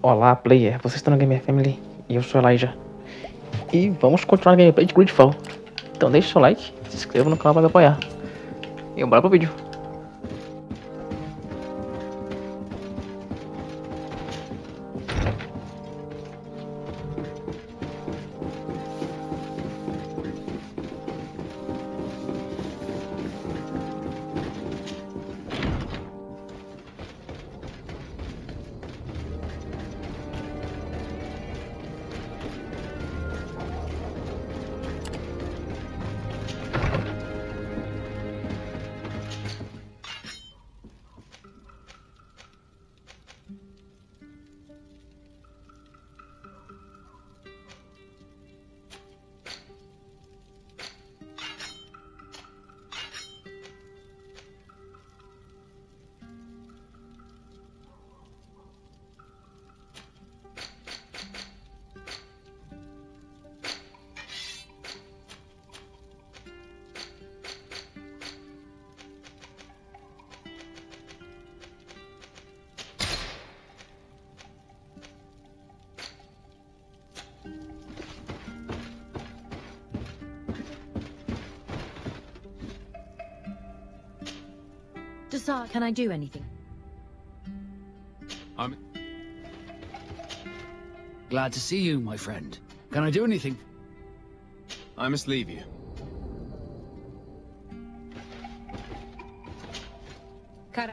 Olá, player, vocês estão na Gamer Family e eu sou Elijah. E vamos continuar a gameplay de Greedfall. Então deixe seu like, se inscreva no canal para me apoiar. E bora pro vídeo. Can I do anything? I'm glad to see you, my friend. Can I do anything? I must leave you.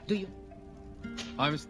Do you? I must...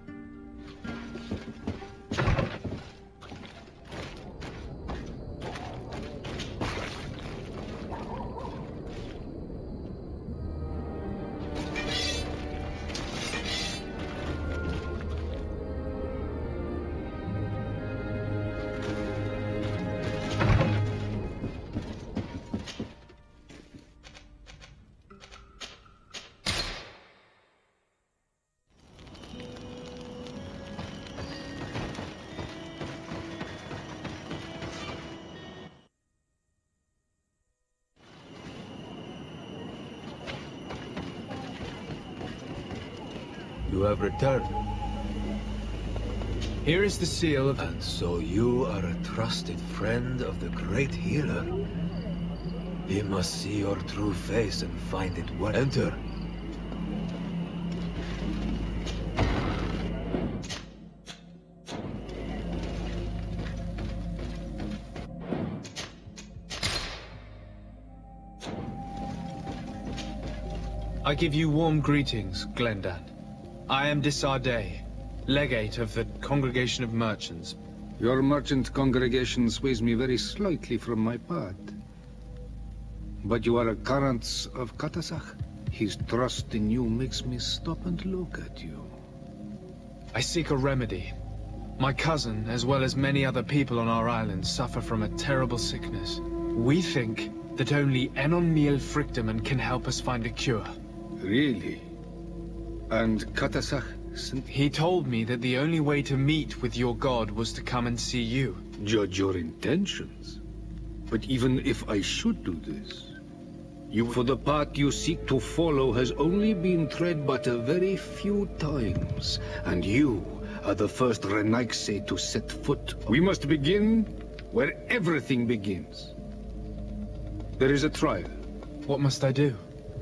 You have returned. Here is the seal of... And so you are a trusted friend of the great healer. He must see your true face and find it worth. Enter. I give you warm greetings, Glendan. I am Fradee, legate of the Congregation of Merchants. Your merchant congregation sways me very slightly from my part. But you are a current of Katasach. His trust in you makes me stop and look at you. I seek a remedy. My cousin, as well as many other people on our island, suffer from a terrible sickness. We think that only Enon Miel Frictamen can help us find a cure. Really? And Katasach sent... He told me that the only way to meet with your god was to come and see you. Judge your intentions. But even if I should do this, for the path you seek to follow has only been tread but a very few times, and you are the first Renaigse to set foot. We must begin where everything begins. There is a trial. What must I do?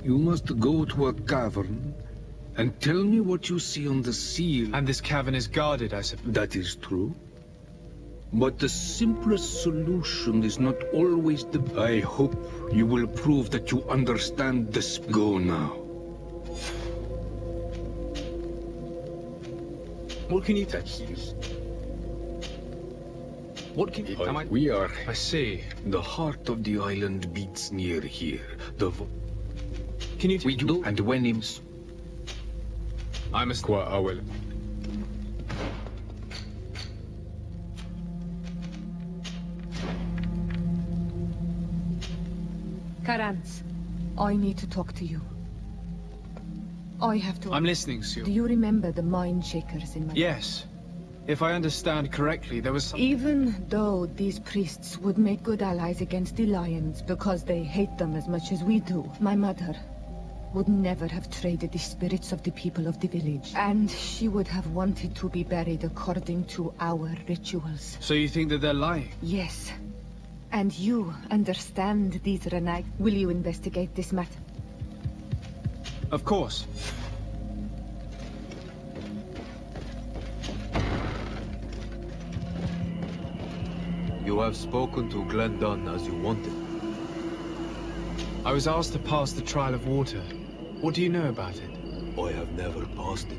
You must go to a cavern and tell me what you see on the seal. And this cavern is guarded, I suppose. That is true. But the simplest solution is not always the... I hope you will prove that you understand this. Go now. What can you touch? What can you... We are... I see. The heart of the island beats near here. Can you... We do, and when him... I must... Karans, I need to talk to you. I have to... I'm listening, Sue. Do you remember the mind shakers in my... Yes. If I understand correctly, there was... Even though these priests would make good allies against the lions because they hate them as much as we do, my mother, would never have traded the spirits of the people of the village. And she would have wanted to be buried according to our rituals. So you think that they're lying? Yes. And you understand these Renai. Will you investigate this matter? Of course. You have spoken to Glendon as you wanted. I was asked to pass the trial of water. What do you know about it? I have never passed it.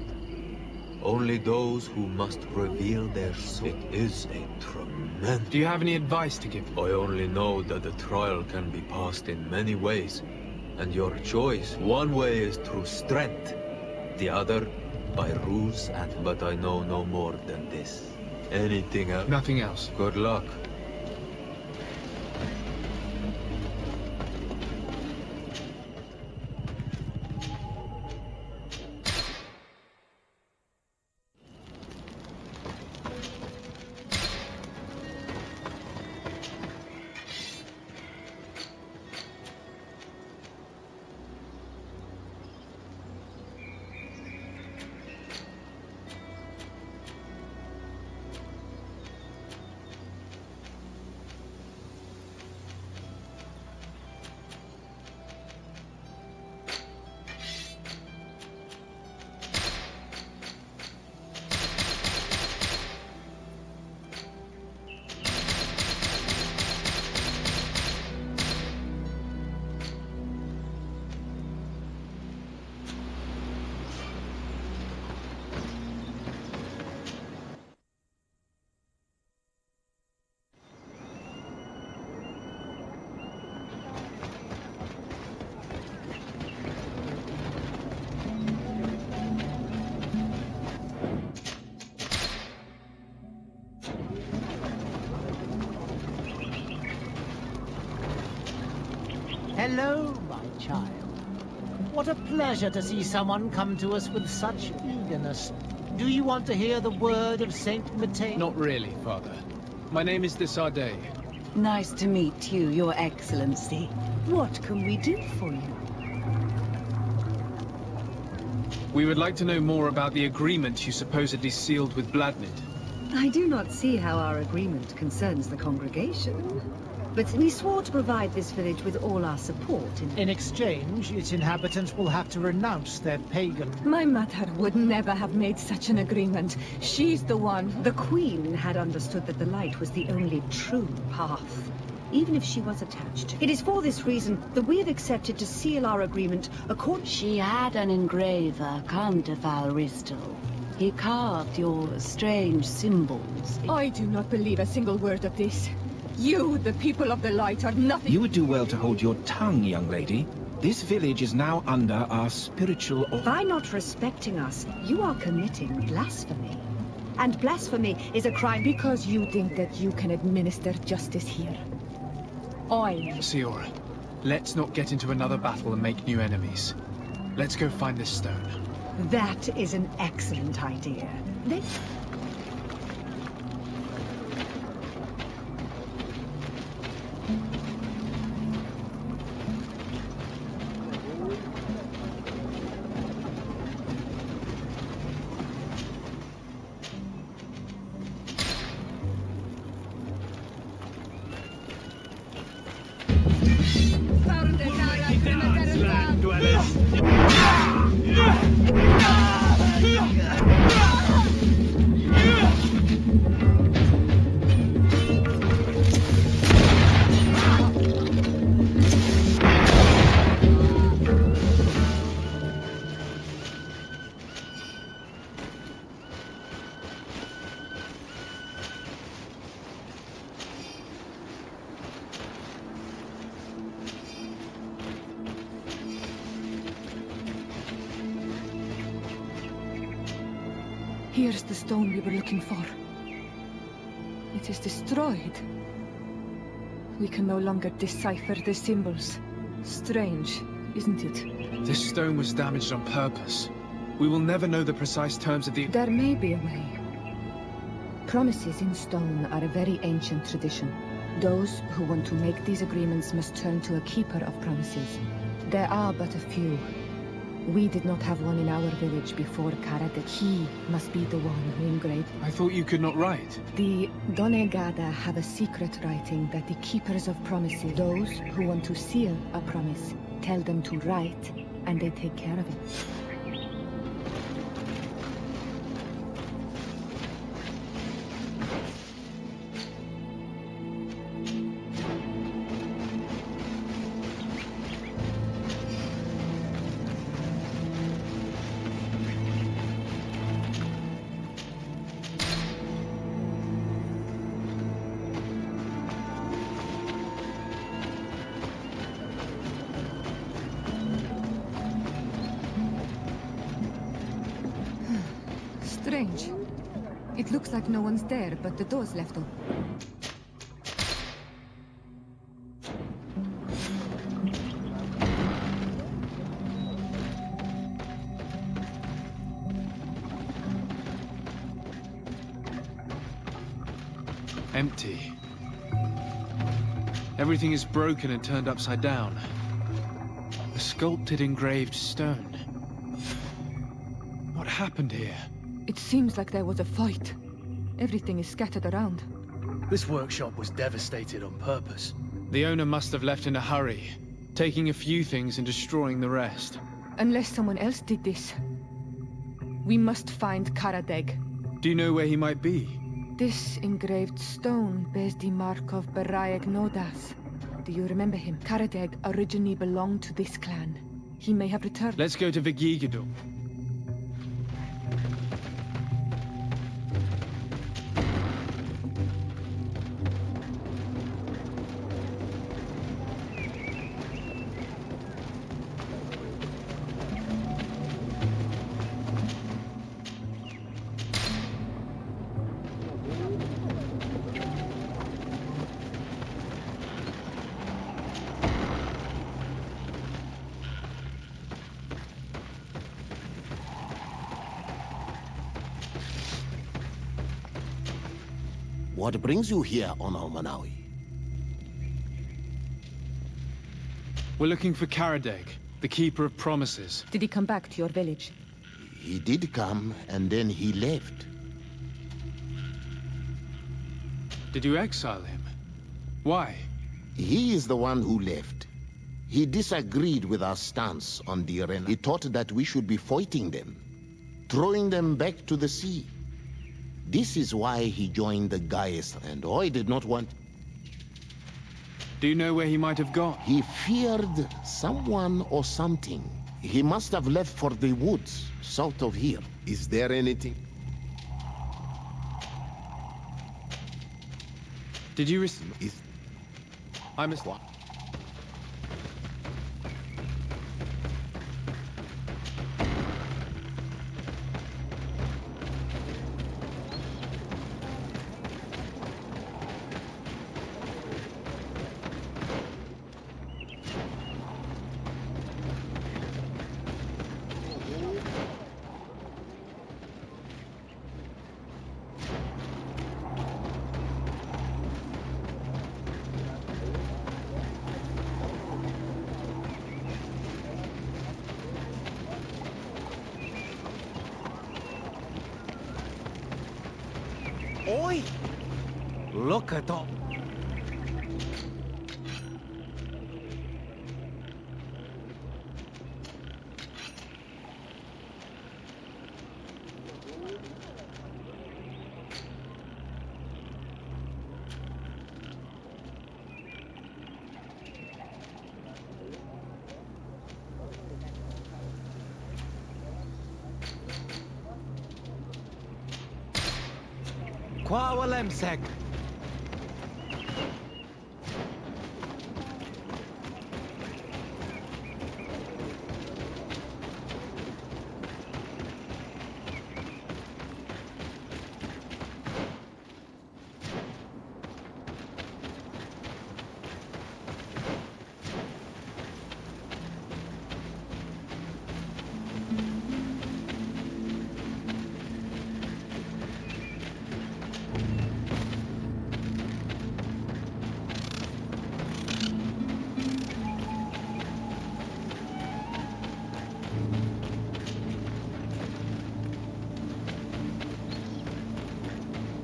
Only those who must reveal their soul. It is a tremendous... Do you have any advice to give? I only know that the trial can be passed in many ways. And your choice. One way is through strength. The other, by rules and... But I know no more than this. Anything else? Nothing else. Good luck. Hello, my child. What a pleasure to see someone come to us with such eagerness. Do you want to hear the word of Saint Matthias? Not really, Father. My name is Fradee. Nice to meet you, Your Excellency. What can we do for you? We would like to know more about the agreement you supposedly sealed with Bladnid. I do not see how our agreement concerns the congregation. But we swore to provide this village with all our support In exchange, its inhabitants will have to renounce their pagan... My mother would never have made such an agreement. She's the one. The Queen had understood that the light was the only true path, even if she was attached. It is for this reason that we have accepted to seal our agreement according... She had an engraver come to Valristal. He carved your strange symbols. I do not believe a single word of this. You, the people of the light, are nothing... You would do well to hold your tongue, young lady. This village is now under our spiritual... By not respecting us, you are committing blasphemy. And blasphemy is a crime Because you think that you can administer justice here. Siora, let's not get into another battle and make new enemies. Let's go find this stone. That is an excellent idea. Let's... Here's the stone we were looking for. It is destroyed. We can no longer decipher the symbols. Strange, isn't it? This stone was damaged on purpose. We will never know the precise terms of the... There may be a way. Promises in stone are a very ancient tradition. Those who want to make these agreements must turn to a keeper of promises. There are but a few, We did not have one in our village before Karadeg. He must be the one who engraved. I thought you could not write. The Donegada have a secret writing that the keepers of promises, those who want to seal a promise, tell them to write, and they take care of it. Strange. It looks like no one's there, but the door's left open. Empty. Everything is broken and turned upside down. A sculpted engraved stone. What happened here? It seems like there was a fight. Everything is scattered around. This workshop was devastated on purpose. The owner must have left in a hurry, taking a few things and destroying the rest. Unless someone else did this. We must find Karadeg. Do you know where he might be? This engraved stone bears the mark of Baraeg Nodas. Do you remember him? Karadeg originally belonged to this clan. He may have returned. Let's go to Verdadeiros. What brings you here on Almanawi? We're looking for Karadeg, the Keeper of Promises. Did he come back to your village? He did come, and then he left. Did you exile him? Why? He is the one who left. He disagreed with our stance on the arena. He thought that we should be fighting them, throwing them back to the sea. This is why he joined the Gaius, and I did not want... Do you know where he might have gone? He feared someone or something. He must have left for the woods, south of here. Is there anything? Did you receive... I missed... What? Oi! Look at that. Qua Walemsek.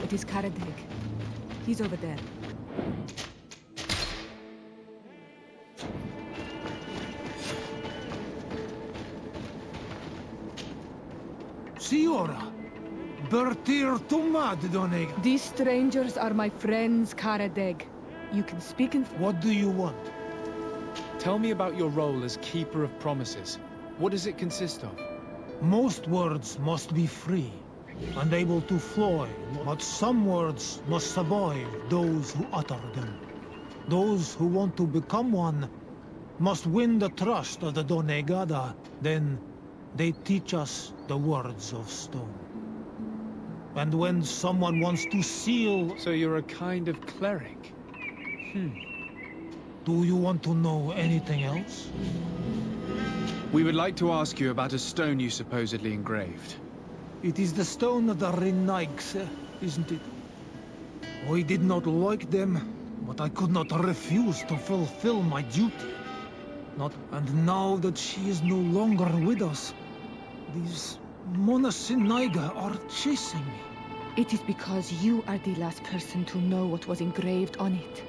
It is Karadeg. He's over there. Siora, Bertir Tumad Doneg. These strangers are my friends, Karadeg. You can speak in... What do you want? Tell me about your role as Keeper of Promises. What does it consist of? Most words must be free and able to fly, but some words must survive those who utter them. Those who want to become one must win the trust of the Donegada. Then they teach us the words of stone. And when someone wants to seal... So you're a kind of cleric? Do you want to know anything else? We would like to ask you about a stone you supposedly engraved. It is the stone of the Renaigse, isn't it? I did not like them, but I could not refuse to fulfill my duty. And now that she is no longer with us, these Monasinaiga are chasing me. It is because you are the last person to know what was engraved on it.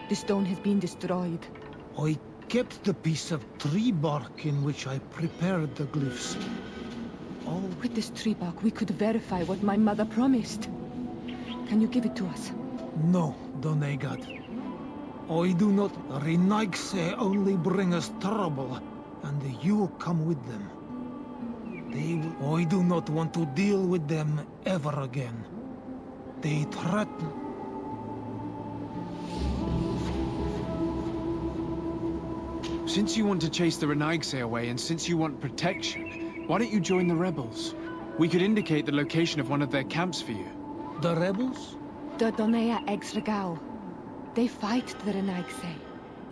The stone has been destroyed. I kept the piece of tree bark in which I prepared the glyphs. Oh. With this tree bark, we could verify what my mother promised. Can you give it to us? No, Donegad. I do not. Renaigse only bring us trouble, and you come with them. I do not want to deal with them ever again. They threaten. Since you want to chase the Renaigse away, and since you want protection, why don't you join the rebels? We could indicate the location of one of their camps for you. The rebels? The Donea Exregao. They fight the Renaigse,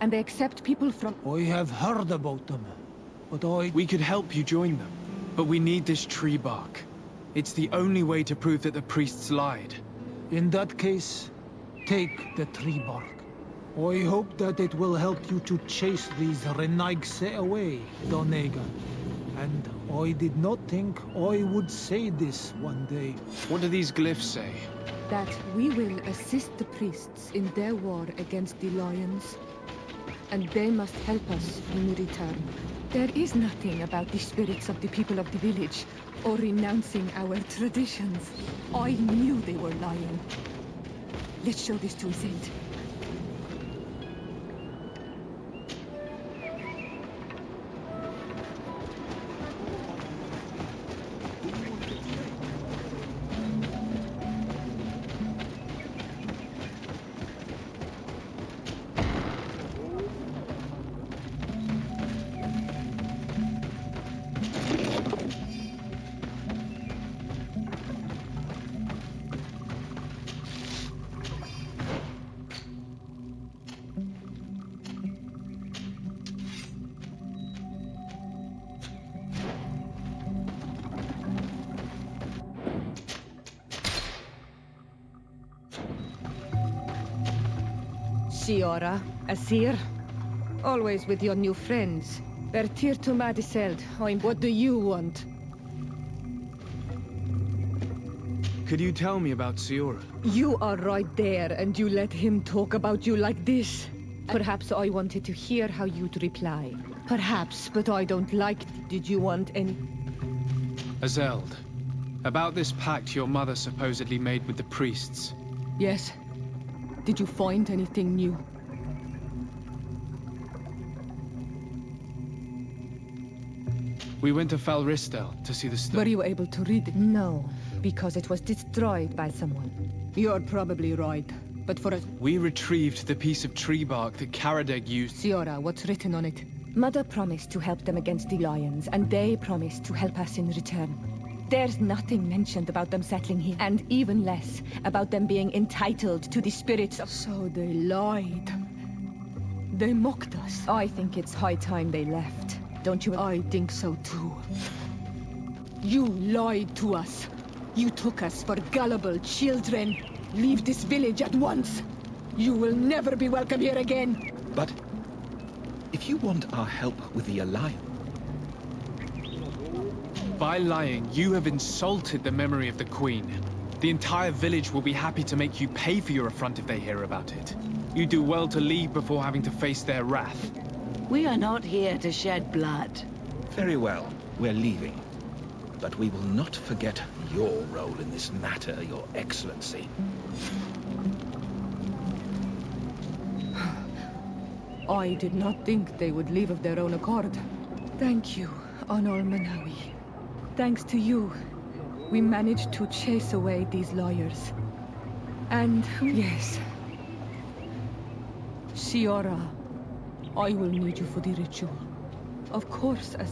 and they accept people from... I have heard about them, but We could help you join them, but we need this tree bark. It's the only way to prove that the priests lied. In that case, take the tree bark. I hope that it will help you to chase these Renaigse away, Donega. And I did not think I would say this one day. What do these glyphs say? That we will assist the priests in their war against the lions, and they must help us in return. There is nothing about the spirits of the people of the village, or renouncing our traditions. I knew they were lying. Let's show this to Saint. Siora, Asir, always with your new friends. Bertir Tumadiseld, what do you want? Could you tell me about Siora? You are right there, and you let him talk about you like this. Perhaps I wanted to hear how you'd reply. Perhaps, but I don't like it. Did you want any... Azeld, about this pact your mother supposedly made with the priests. Yes. Did you find anything new? We went to Falristel to see the stone. Were you able to read it? No, because it was destroyed by someone. You're probably right, but for us... We retrieved the piece of tree bark that Karadeg used... Siora, what's written on it? Mother promised to help them against the lions, and they promised to help us in return. There's nothing mentioned about them settling here, and even less about them being entitled to the spirits of... So they lied. They mocked us. I think it's high time they left. Don't you? I think so too. You lied to us. You took us for gullible children. Leave this village at once. You will never be welcome here again. But if you want our help with the Alliance... By lying, you have insulted the memory of the Queen. The entire village will be happy to make you pay for your affront if they hear about it. You do well to leave before having to face their wrath. We are not here to shed blood. Very well, we're leaving. But we will not forget your role in this matter, Your Excellency. I did not think they would leave of their own accord. Thank you, Anol Manawi. Thanks to you, we managed to chase away these lawyers. And yes, Shiora, I will need you for the ritual. Of course, as...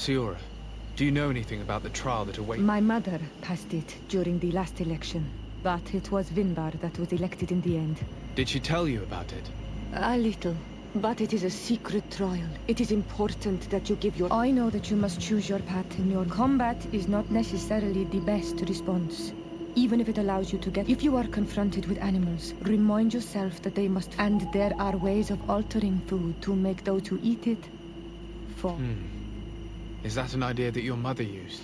Siora, do you know anything about the trial that awaits? My mother passed it during the last election, but it was Vinbar that was elected in the end. Did she tell you about it? A little, but it is a secret trial. It is important that you give your... I know that you must choose your path, and your combat is not necessarily the best response. Even if it allows you to get... If you are confronted with animals, remind yourself that they must... And there are ways of altering food to make those who eat it fall. Is that an idea that your mother used?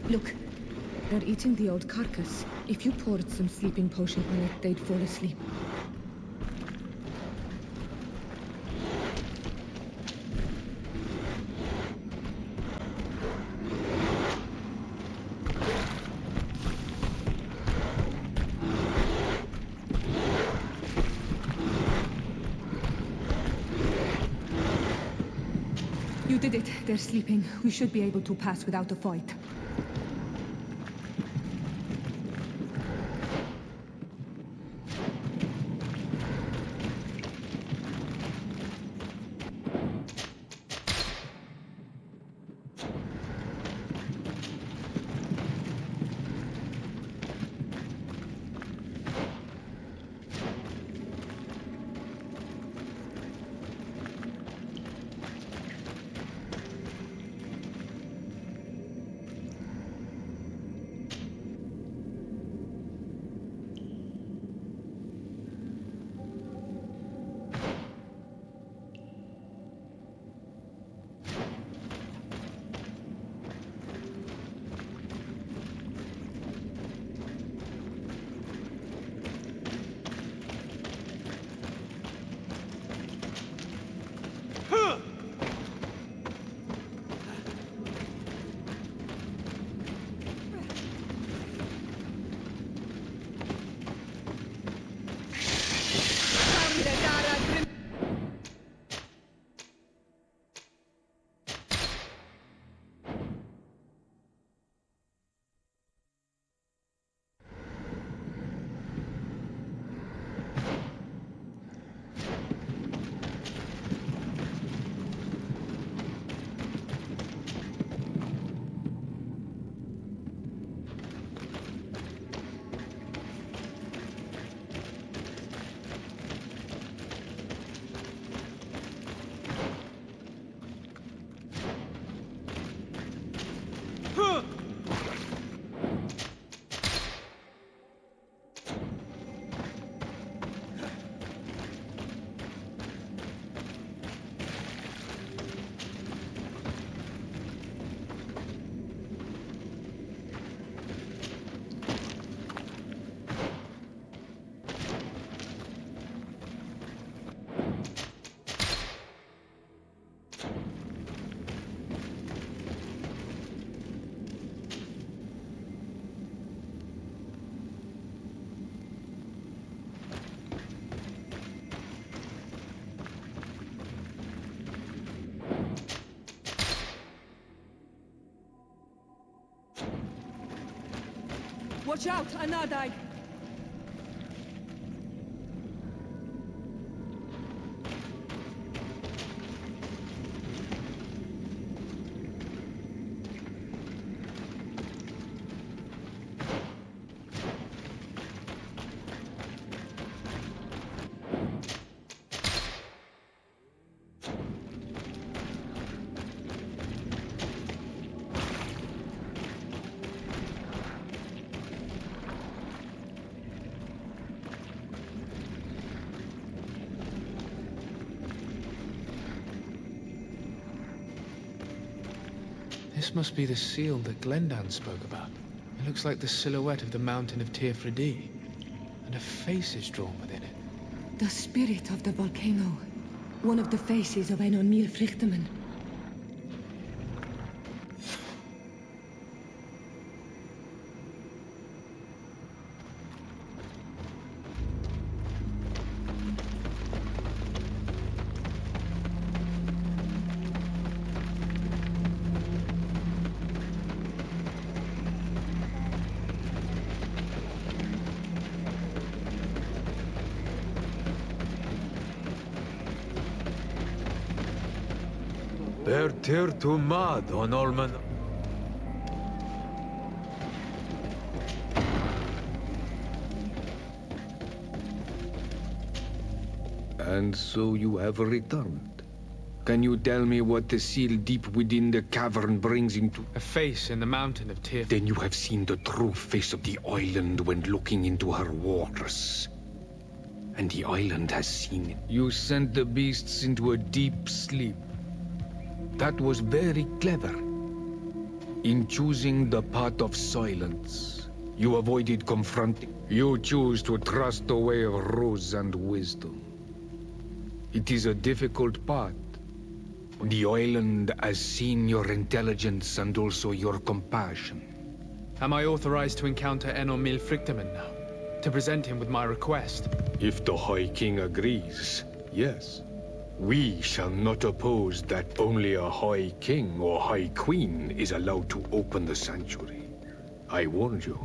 Look, they're eating the old carcass. If you poured some sleeping potion on it, they'd fall asleep. You did it. They're sleeping. We should be able to pass without a fight. Watch out, Anadai! This must be the seal that Glendan spoke about. It looks like the silhouette of the mountain of Teer Fradee, and a face is drawn within it. The spirit of the volcano. One of the faces of Enon Frichterman. Teer to mad on Olman. And so you have returned. Can you tell me what the seal deep within the cavern brings into? A face in the mountain of Teer. Then you have seen the true face of the island when looking into her waters. And the island has seen it. You sent the beasts into a deep sleep. That was very clever. In choosing the path of silence, you avoided confronting. You choose to trust the way of rules and wisdom. It is a difficult path. The island has seen your intelligence and also your compassion. Am I authorized to encounter Enon Frichterman now? To present him with my request? If the High King agrees, yes. We shall not oppose that only a High King or High Queen is allowed to open the sanctuary. I warned you.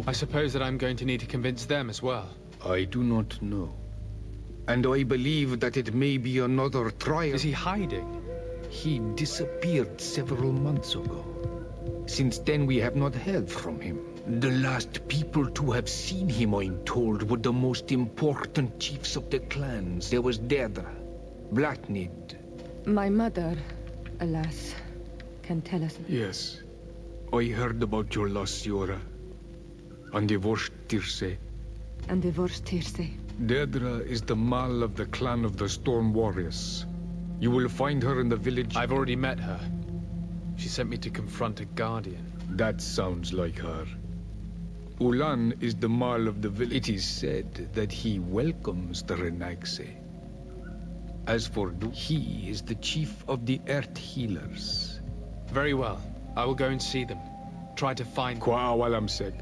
I suppose that I'm going to need to convince them as well. I do not know. And I believe that it may be another trial. Is he hiding? He disappeared several months ago. Since then we have not heard from him. The last people to have seen him, I'm told, were the most important chiefs of the clans. There was Deirdre, Blatnid. My mother, alas, can tell us. Yes. I heard about your loss, Siora. And divorced Tirce. And divorced Tirce. Deirdre is the Mal of the clan of the Storm Warriors. You will find her in the village. I've already met her. She sent me to confront a guardian. That sounds like her. Ulan is the Mal of the village. It is said that he welcomes the Renaxe. As for Du, he is the chief of the Earth Healers. Very well. I will go and see them. Try to find... Kwa awalamsek.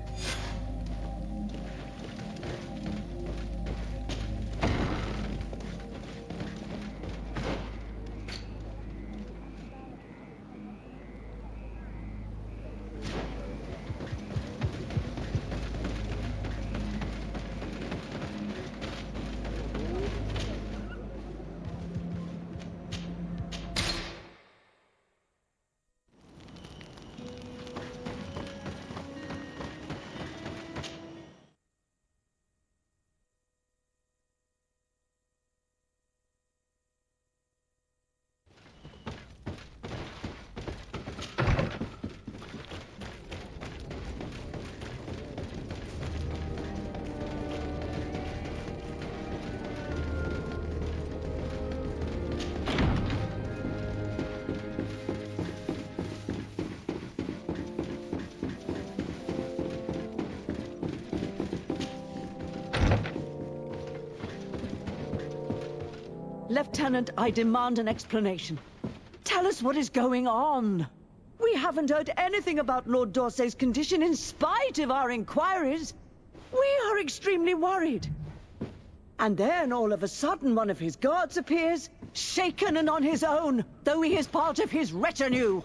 Lieutenant, I demand an explanation. Tell us what is going on. We haven't heard anything about Lord Dorsey's condition in spite of our inquiries. We are extremely worried. And then, all of a sudden, one of his guards appears, shaken and on his own, though he is part of his retinue.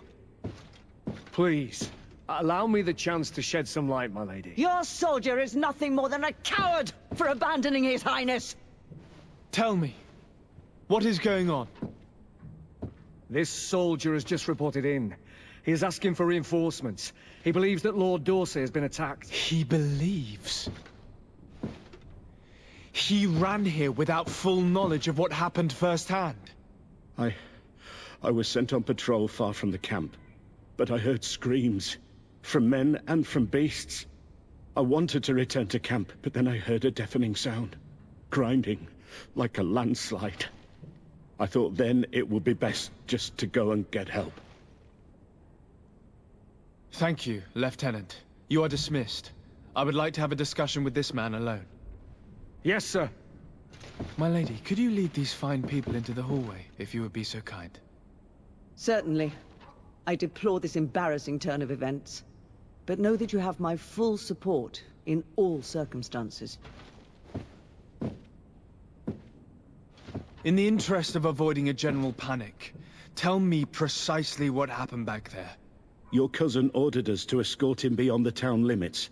Please, Allow me the chance to shed some light, my lady. Your soldier is nothing more than a coward for abandoning his highness. Tell me, what is going on? This soldier has just reported in. He is asking for reinforcements. He believes that Lord Dorsey has been attacked. He believes? He ran here without full knowledge of what happened firsthand. I was sent on patrol far from the camp, but I heard screams, from men and from beasts. I wanted to return to camp, but then I heard a deafening sound, grinding, like a landslide. I thought then it would be best just to go and get help. Thank you, Lieutenant. You are dismissed. I would like to have a discussion with this man alone. Yes, sir. My lady, could you lead these fine people into the hallway, if you would be so kind? Certainly. I deplore this embarrassing turn of events, but know that you have my full support in all circumstances. In the interest of avoiding a general panic, tell me precisely what happened back there. Your cousin ordered us to escort him beyond the town limits.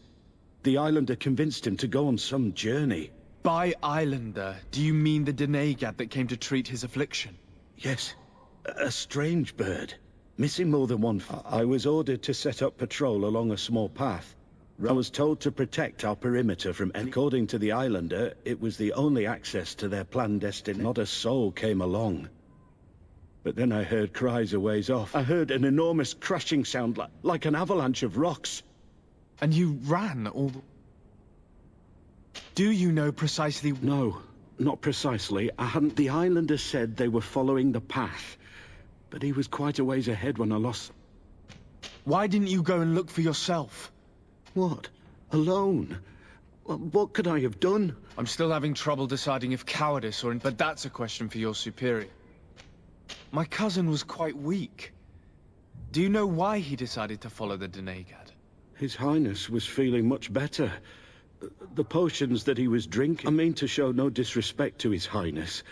The Islander convinced him to go on some journey. By Islander, do you mean the Denegad that came to treat his affliction? Yes. A strange bird. Missing more than one foot. I was ordered to set up patrol along a small path. I was told to protect our perimeter from any... According to the Islander, it was the only access to their planned destiny. Not a soul came along. But then I heard cries a ways off. I heard an enormous crashing sound like an avalanche of rocks. And you ran all the... Do you know precisely... No, not precisely. I hadn't... The Islander said they were following the path. But he was quite a ways ahead when I lost... Why didn't you go and look for yourself? What? Alone? What could I have done? I'm still having trouble deciding if cowardice or... But that's a question for your superior. My cousin was quite weak. Do you know why he decided to follow the Denegad? His Highness was feeling much better. The potions that he was drinking... I mean to show no disrespect to His Highness,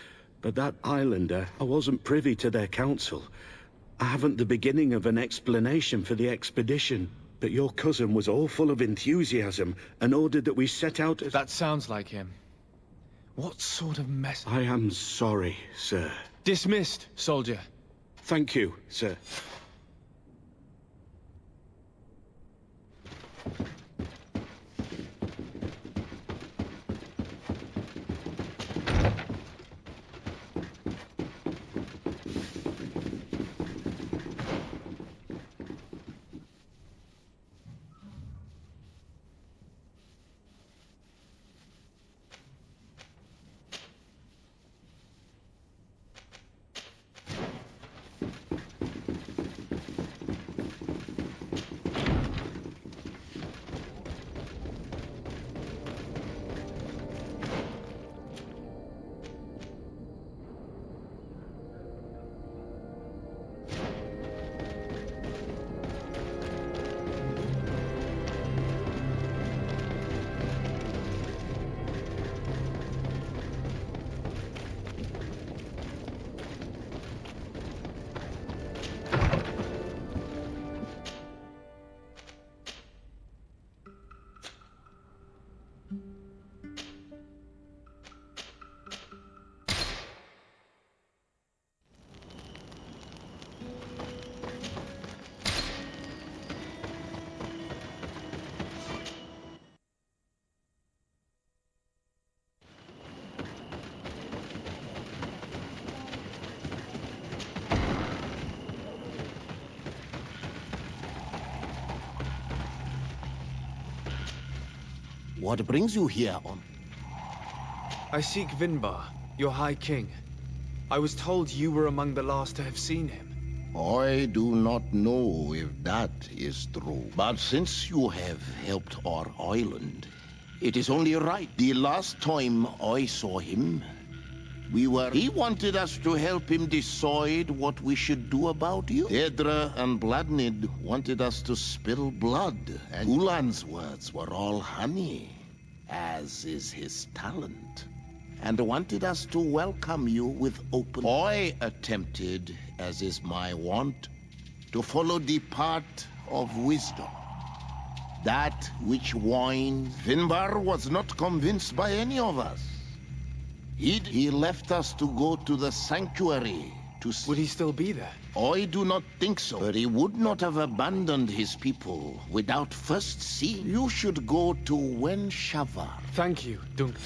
but that Islander, I wasn't privy to their counsel. I haven't the beginning of an explanation for the expedition. But your cousin was all full of enthusiasm and ordered that we set out... That sounds like him. What sort of mess... I am sorry, sir. Dismissed, soldier. Thank you, sir. What brings you here, on? I seek Vinbar, your High King. I was told you were among the last to have seen him. I do not know if that is true. But since you have helped our island, it is only right. The last time I saw him, he wanted us to help him decide what we should do about you. Edra and Bladnid wanted us to spill blood, and Ulan's words were all honey, as is his talent, and wanted us to welcome you with open... I attempted, as is my wont, to follow the path of wisdom. That which wine, Finbar was not convinced by any of us. He left us to go to the sanctuary to... Would he still be there? I do not think so. But he would not have abandoned his people without first seeing. You should go to Wenshavar. Thank you, Dunk.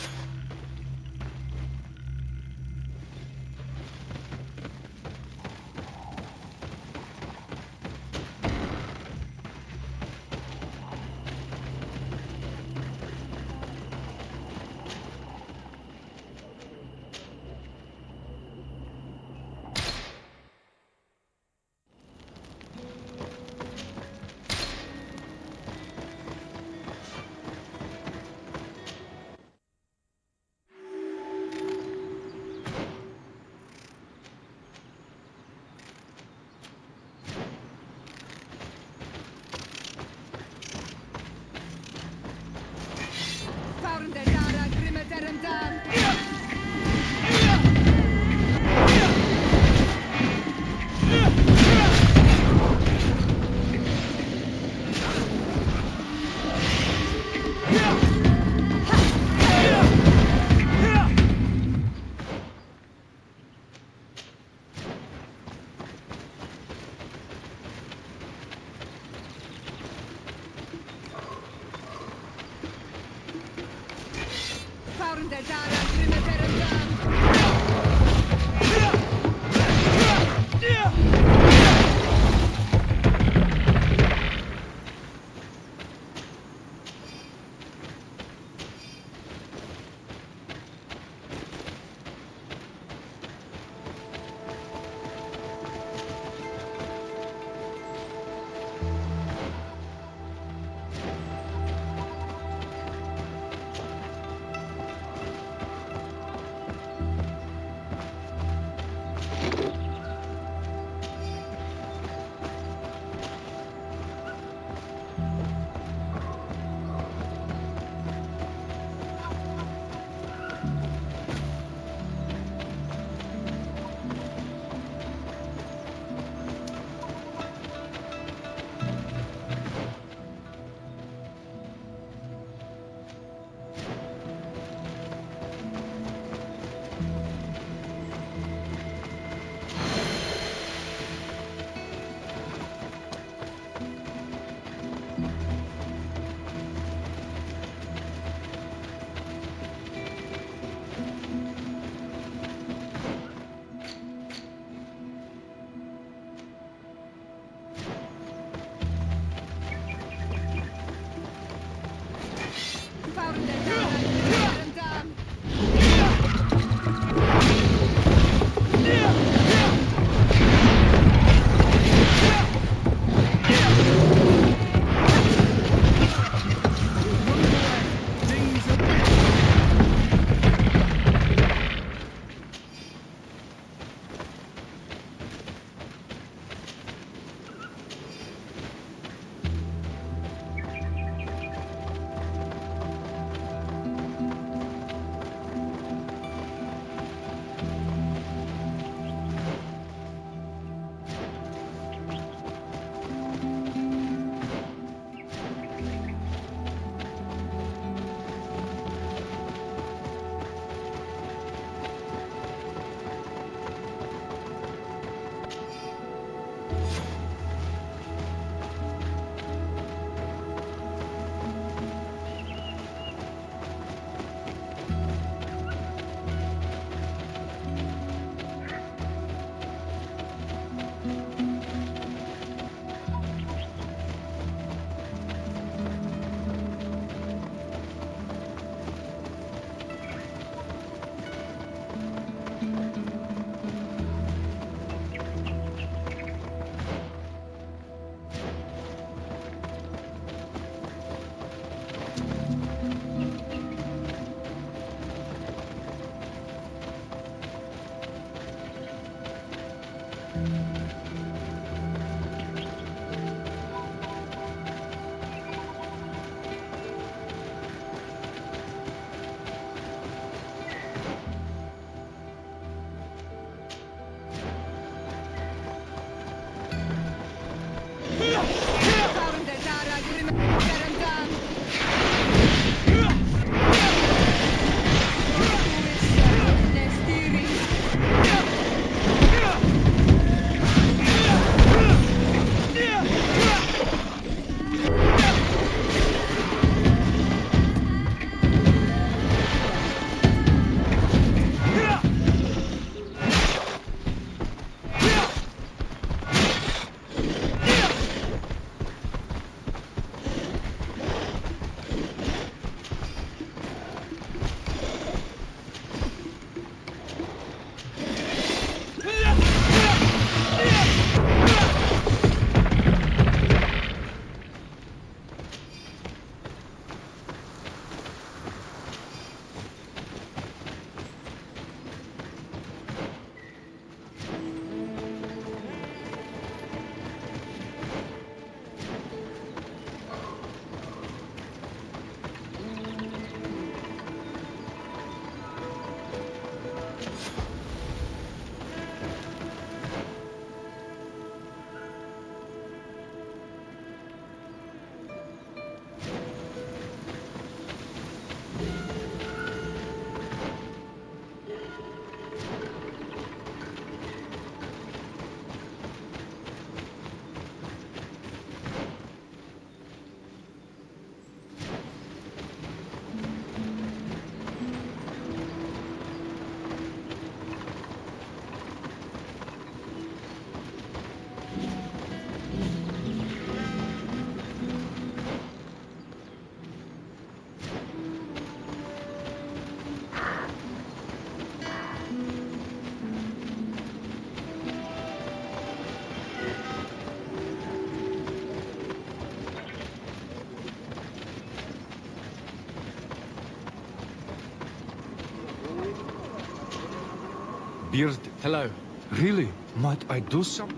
Beard. Hello. Really? Might I do some?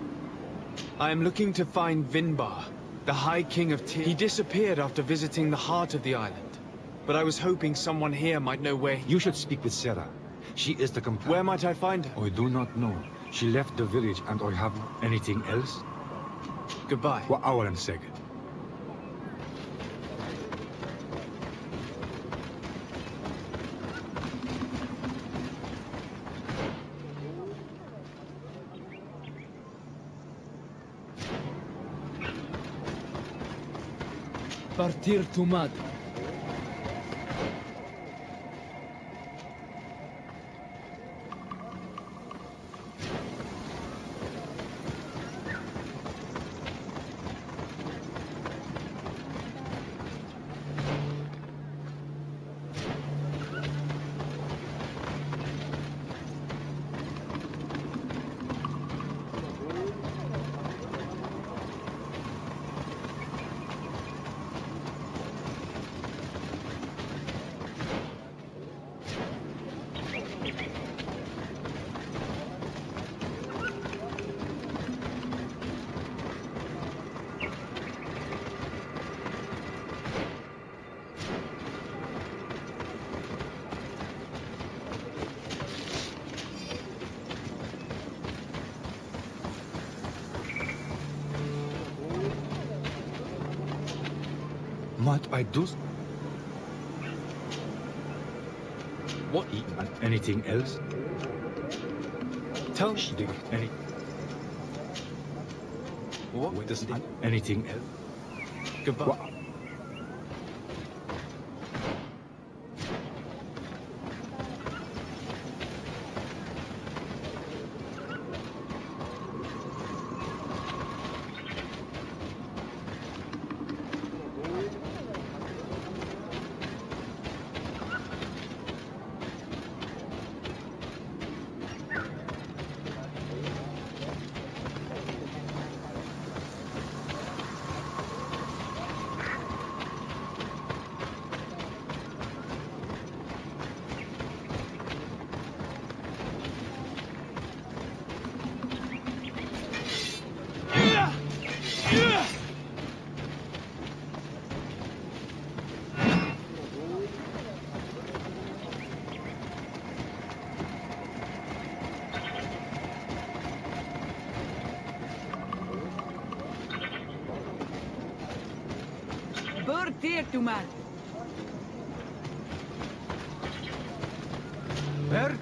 I am looking to find Vinbar, the High King of Teer. He disappeared after visiting the heart of the island. But I was hoping someone here might know where he... You should speak with Sarah. She is the companion. Where might I find her? I do not know. She left the village and I have anything else? Goodbye. What hour and second? Partir Tumad. Might I do? What? Anything else? Tell me. Any? What does it... Anything else? Goodbye. What? Teer Tumad.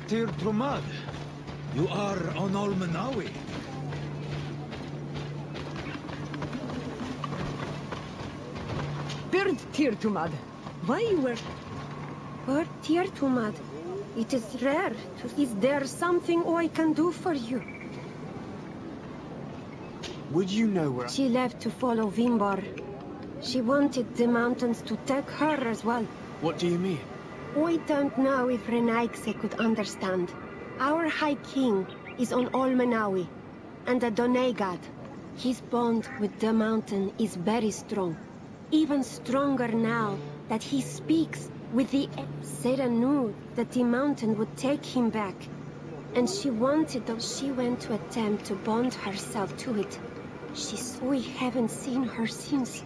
Teer Fradee. You are on Olmenawi. Teer Tumad. Why you were... Teer Tumad. It is rare. Is there something I can do for you? Would you know where... She left to follow Vinbar. She wanted the mountains to take her as well. What do you mean? I don't know if Renaigse could understand. Our High King is on Olmenawi, and the Doneigad. His bond with the mountain is very strong. Even stronger now that he speaks with the... Sarah knew that the mountain would take him back. And she wanted them. She went to attempt to bond herself to it. We haven't seen her since.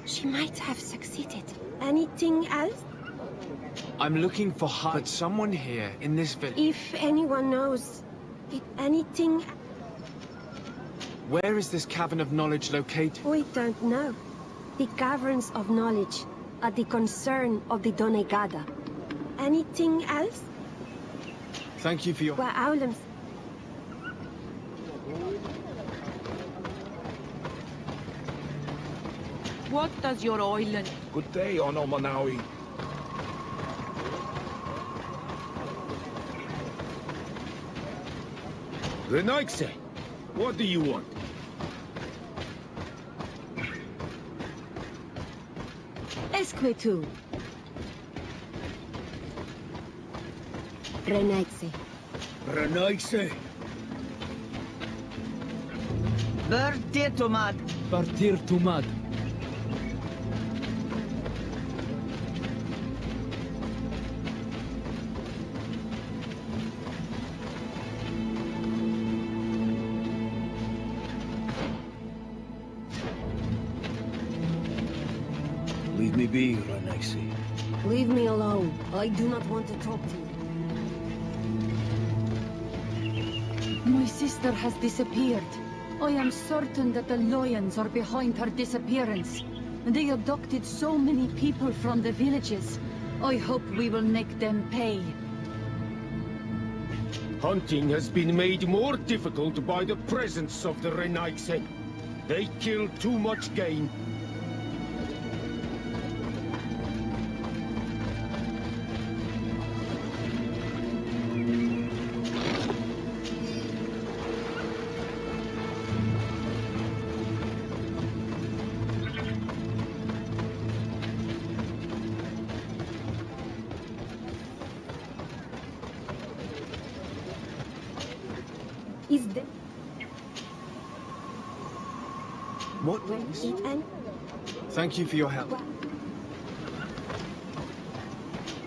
She might have succeeded. Anything else? I'm looking for her, but someone here in this village. If anyone knows, anything... Where is this cavern of knowledge located? I don't know. The caverns of knowledge are the concern of the Doneigada. Anything else? Thank you for your... Wa'awlams. What does your island... Good day on Olmenawi. Renaigse, what do you want? Esquetu. Renaigse. Renaigse. Teer Tumad. Partir Tumad. Leave me be, Renaisi. Leave me alone. I do not want to talk to you. My sister has disappeared. I am certain that the lions are behind her disappearance. They abducted so many people from the villages. I hope we will make them pay. Hunting has been made more difficult by the presence of the Renaisi. They kill too much game. Is there... What? Thank you for your help.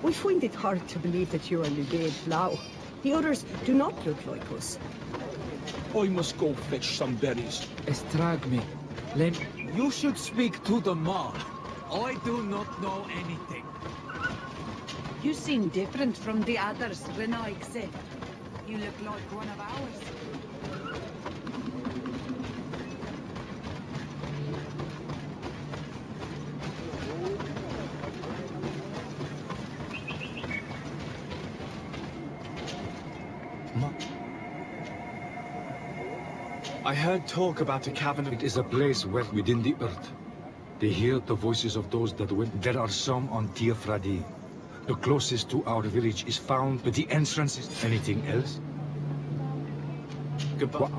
We find it hard to believe that you are Brigade Flau. The others do not look like us. I must go fetch some berries. Estragme. You should speak to the man. I do not know anything. You seem different from the others, Renaiksi. You look like one of ours. I heard talk about a cavern. It is a place within the earth. They hear the voices of those that went. There are some on Teer Fradee. The closest to our village is found, but the entrance is... Anything else? Goodbye.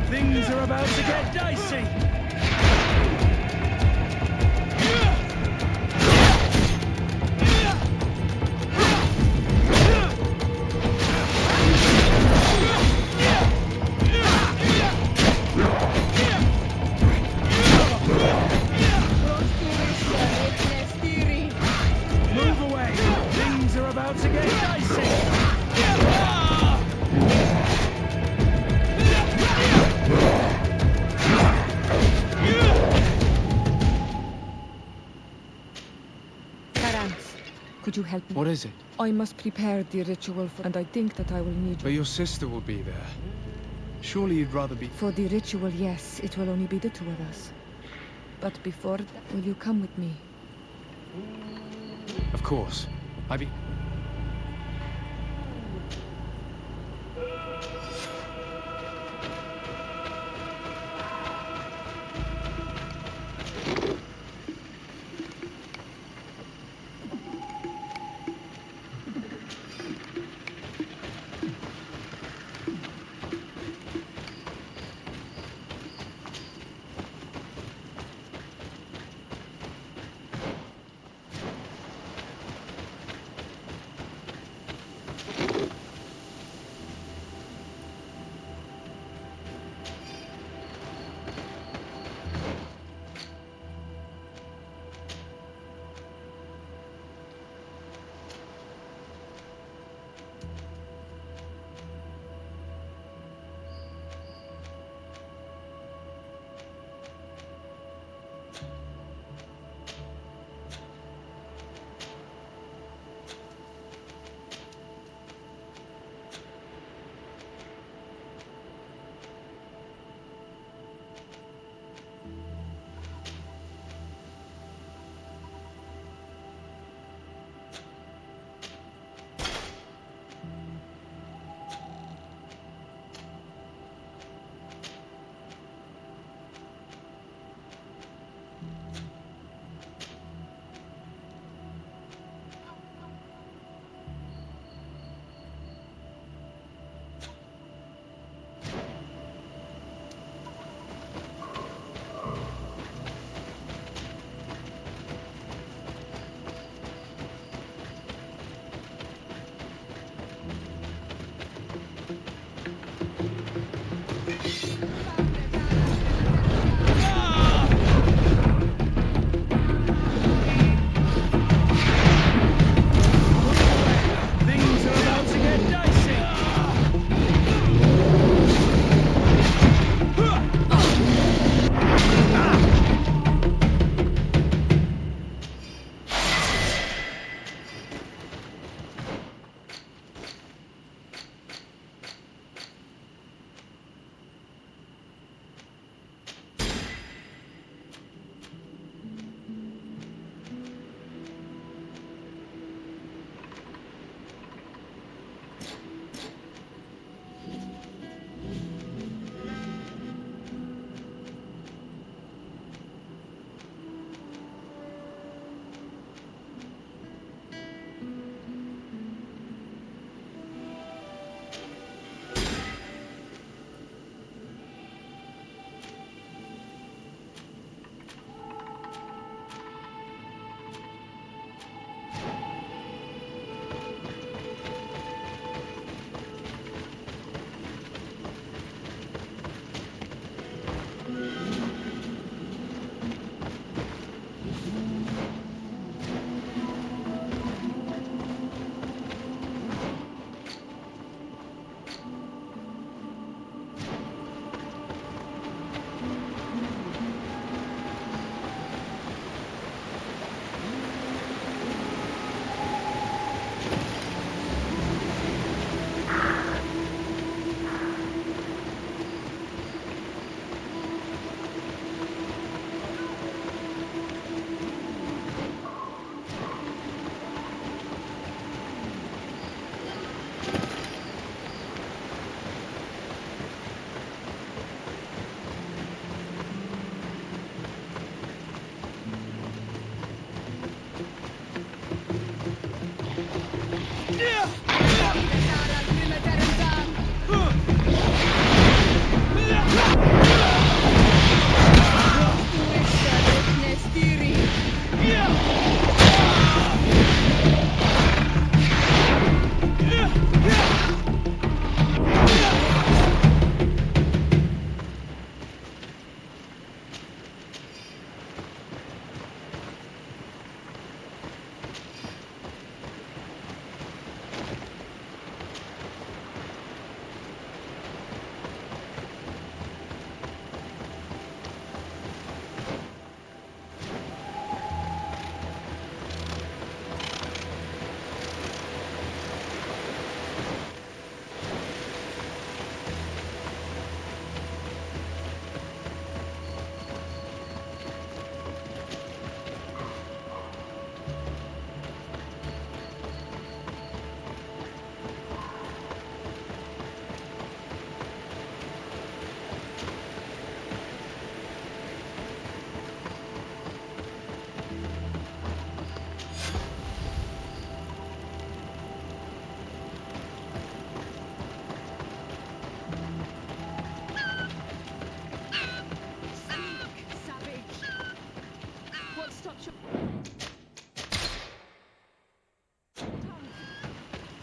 Things are about to get dicey. Move away. Things are about to get dicey. Could you help me? What is it? I must prepare the ritual and I think that I will need you. But your sister will be there. Surely you'd rather be... For the ritual, yes, it will only be the two of us. But before that, will you come with me? Of course.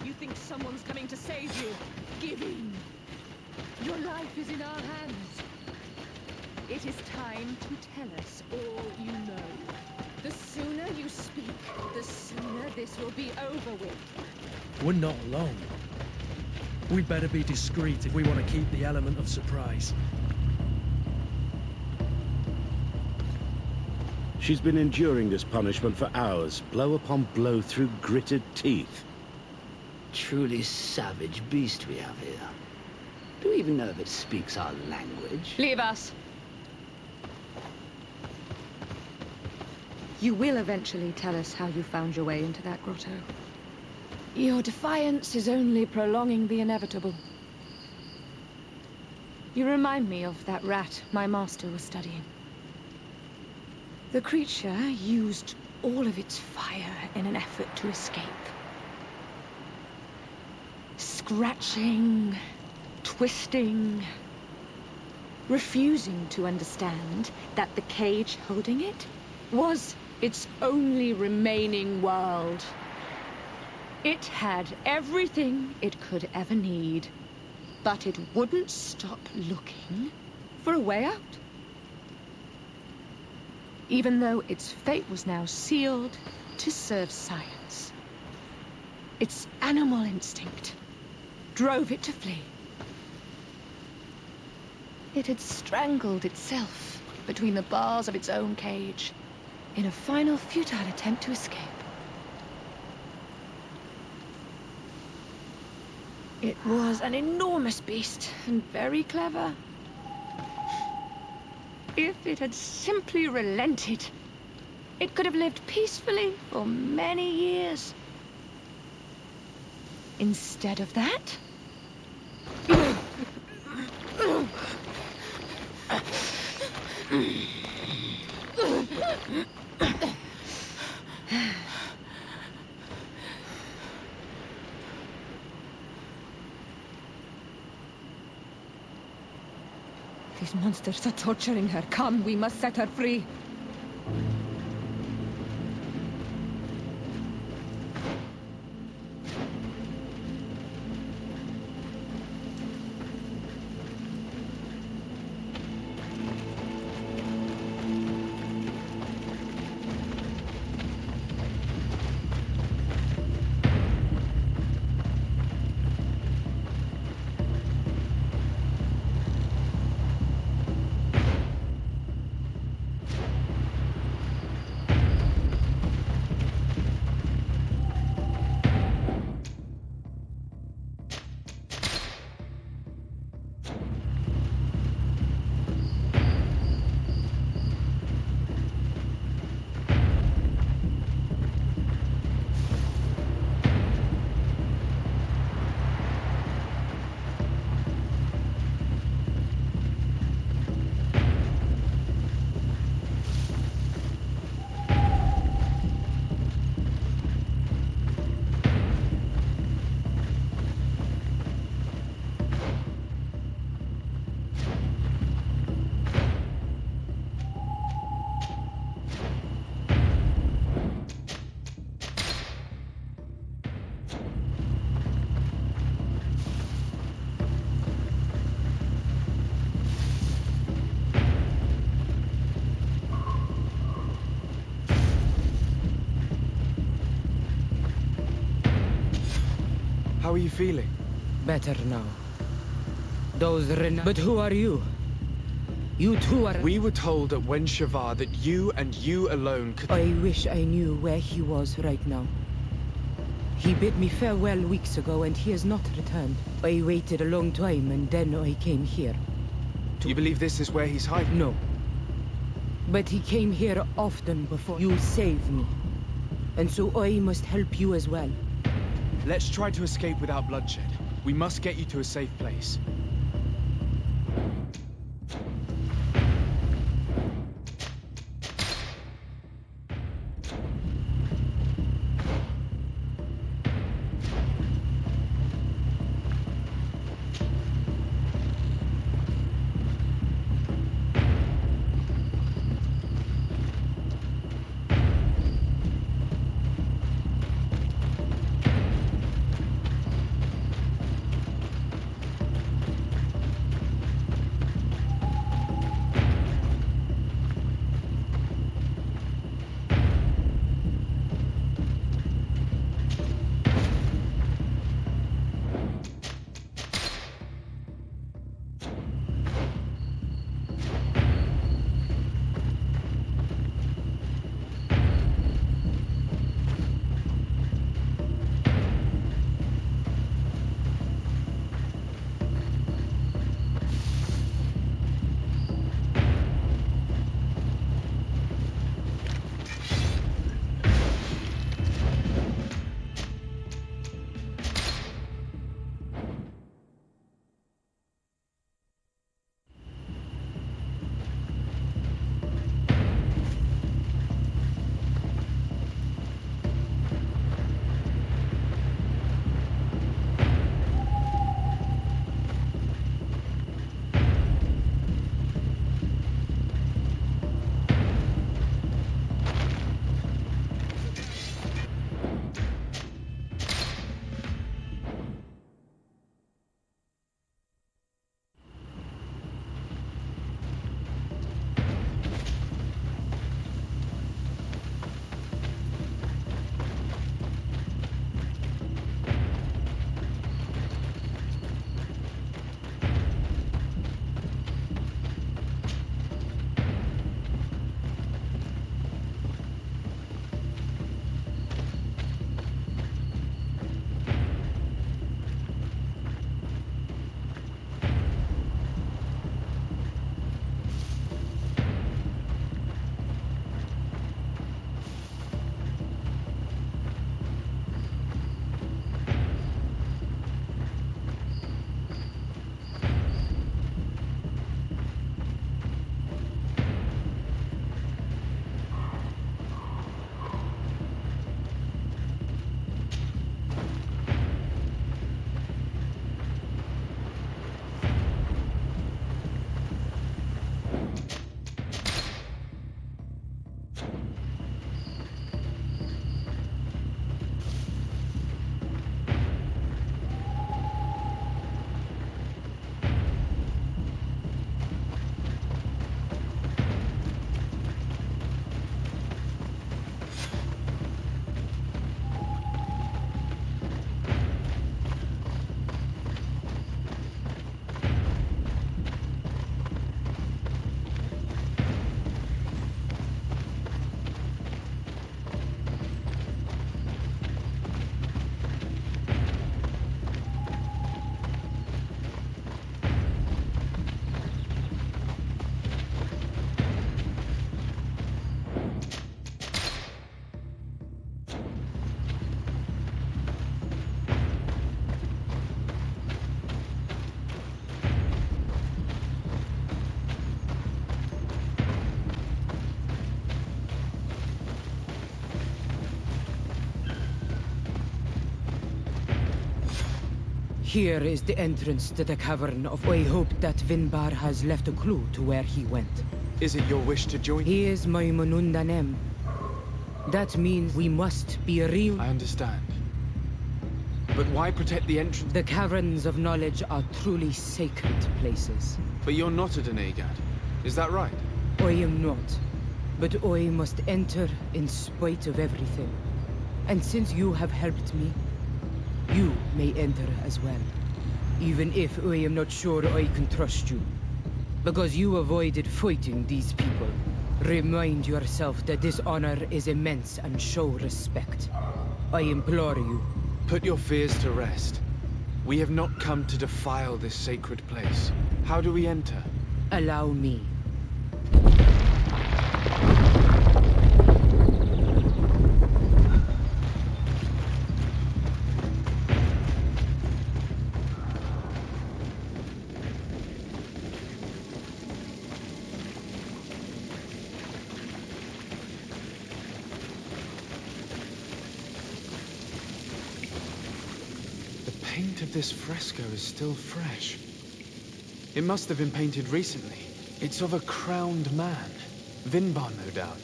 You think someone's coming to save you? Give in. Your life is in our hands. It is time to tell us all you know. The sooner you speak, the sooner this will be over with. We're not alone. We'd better be discreet if we want to keep the element of surprise. She's been enduring this punishment for hours, blow upon blow through gritted teeth. Truly savage beast we have here. Do we even know if it speaks our language? Leave us. You will eventually tell us how you found your way into that grotto. Your defiance is only prolonging the inevitable. You remind me of that rat my master was studying. The creature used all of its fire in an effort to escape. Scratching, twisting, refusing to understand that the cage holding it was its only remaining world. It had everything it could ever need, but it wouldn't stop looking for a way out. Even though its fate was now sealed to serve science. Its animal instinct drove it to flee. It had strangled itself between the bars of its own cage in a final futile attempt to escape. It was an enormous beast and very clever. If it had simply relented, it could have lived peacefully for many years. Instead of that... These monsters are torturing her. Come, we must set her free. How are you feeling? Better now. But who are you? You too are... We were told at Wen Shavar that you and you alone could... I wish I knew where he was right now. He bid me farewell weeks ago and he has not returned. I waited a long time and then I came here. You believe this is where he's hiding? No. But he came here often before. You saved me. And so I must help you as well. Let's try to escape without bloodshed. We must get you to a safe place. Here is the entrance to the cavern of... I hope that Vinbar has left a clue to where he went. Is it your wish to join? He is my Monundanem. That means we must be real. I understand. But why protect the entrance? The caverns of knowledge are truly sacred places. But you're not a Donegad. Is that right? I am not. But I must enter in spite of everything. And since you have helped me, You may enter as well, even if I am not sure I can trust you. Because you avoided fighting these people. Remind yourself that this honor is immense and show respect. I implore you. Put your fears to rest. We have not come to defile this sacred place. How do we enter? Allow me. The paint of this fresco is still fresh. It must have been painted recently. It's of a crowned man. Vinbar, no doubt.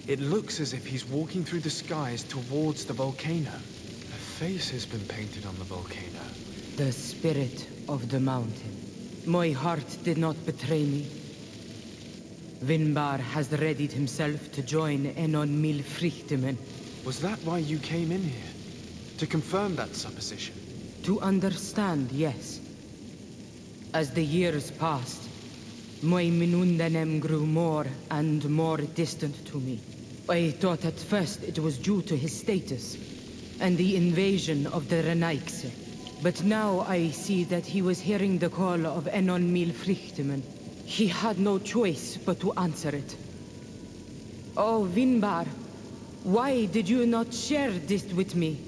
It looks as if he's walking through the skies towards the volcano. A face has been painted on the volcano. The spirit of the mountain. My heart did not betray me. Vinbar has readied himself to join Enon Mil Frichtemen. Was that why you came in here? To confirm that supposition? To understand, yes. As the years passed, my Minundanem grew more and more distant to me. I thought at first it was due to his status and the invasion of the Renaigse. But now I see that he was hearing the call of Enon Mil Frichtemen. He had no choice but to answer it. Oh, Vinbar, why did you not share this with me?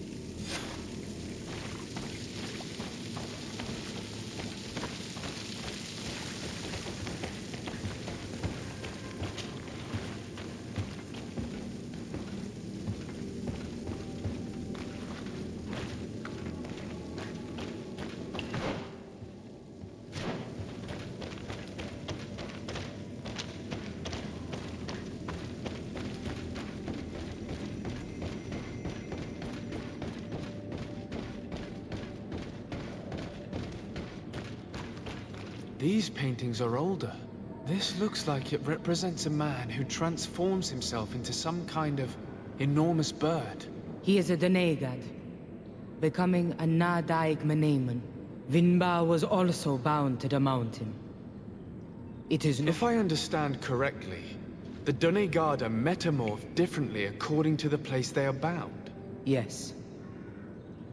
These paintings are older. This looks like it represents a man who transforms himself into some kind of enormous bird. He is a Donegad, becoming a Nadaig Menemen. Vinbar was also bound to the mountain. It is If I understand correctly, the Donegada metamorph differently according to the place they are bound. Yes.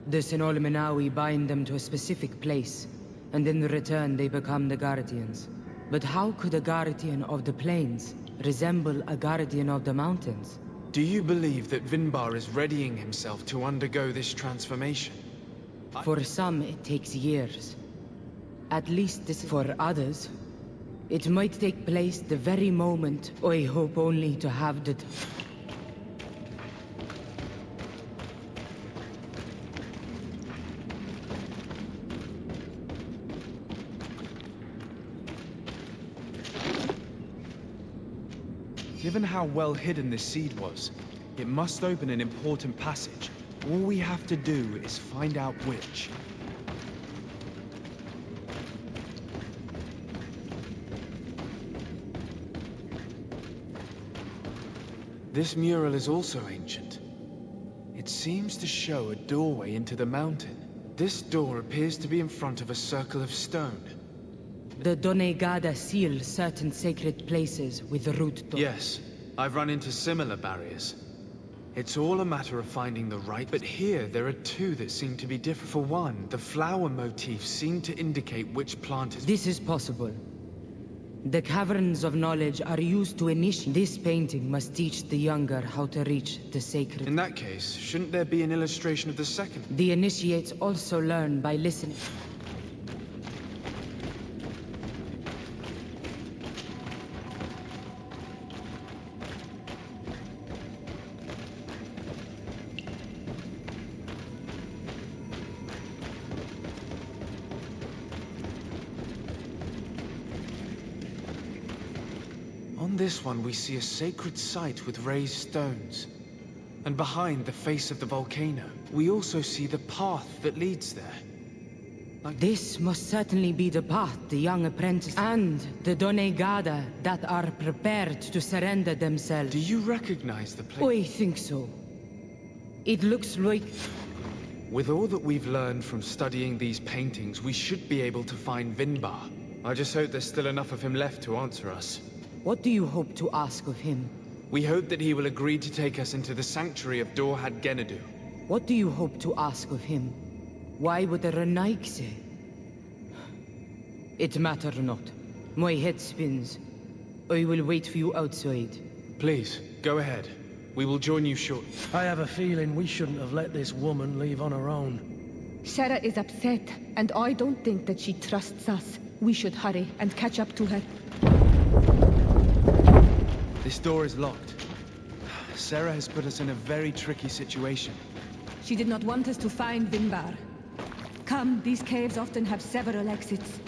The Sinolmenawi bind them to a specific place, and in return they become the Guardians. But how could a Guardian of the Plains resemble a Guardian of the Mountains? Do you believe that Vinbar is readying himself to undergo this transformation? For some, it takes years. At least this for others. It might take place the very moment. I hope only to have the... Given how well hidden this seed was, it must open an important passage. All we have to do is find out which. This mural is also ancient. It seems to show a doorway into the mountain. This door appears to be in front of a circle of stone. The Donegada seal certain sacred places with root doors. Yes, I've run into similar barriers. It's all a matter of finding the right... But here, there are two that seem to be different. For one, the flower motifs seem to indicate which plant is... This is possible. The caverns of knowledge are used to initiate. This painting must teach the younger how to reach the sacred... In that case, shouldn't there be an illustration of the second? The initiates also learn by listening. On this one, we see a sacred site with raised stones. And behind the face of the volcano, we also see the path that leads there. This must certainly be the path the young apprentice and the Donegada that are prepared to surrender themselves. Do you recognize the place? I think so. It looks like... With all that we've learned from studying these paintings, we should be able to find Vinbar. I just hope there's still enough of him left to answer us. What do you hope to ask of him? We hope that he will agree to take us into the sanctuary of Dorhad Genadu. What do you hope to ask of him? Why would the Renaik say? It matter not. My head spins. I will wait for you outside. Please, go ahead. We will join you shortly. I have a feeling we shouldn't have let this woman leave on her own. Sarah is upset, and I don't think that she trusts us. We should hurry and catch up to her. This door is locked. Sarah has put us in a very tricky situation. She did not want us to find Vinbar. Come, these caves often have several exits.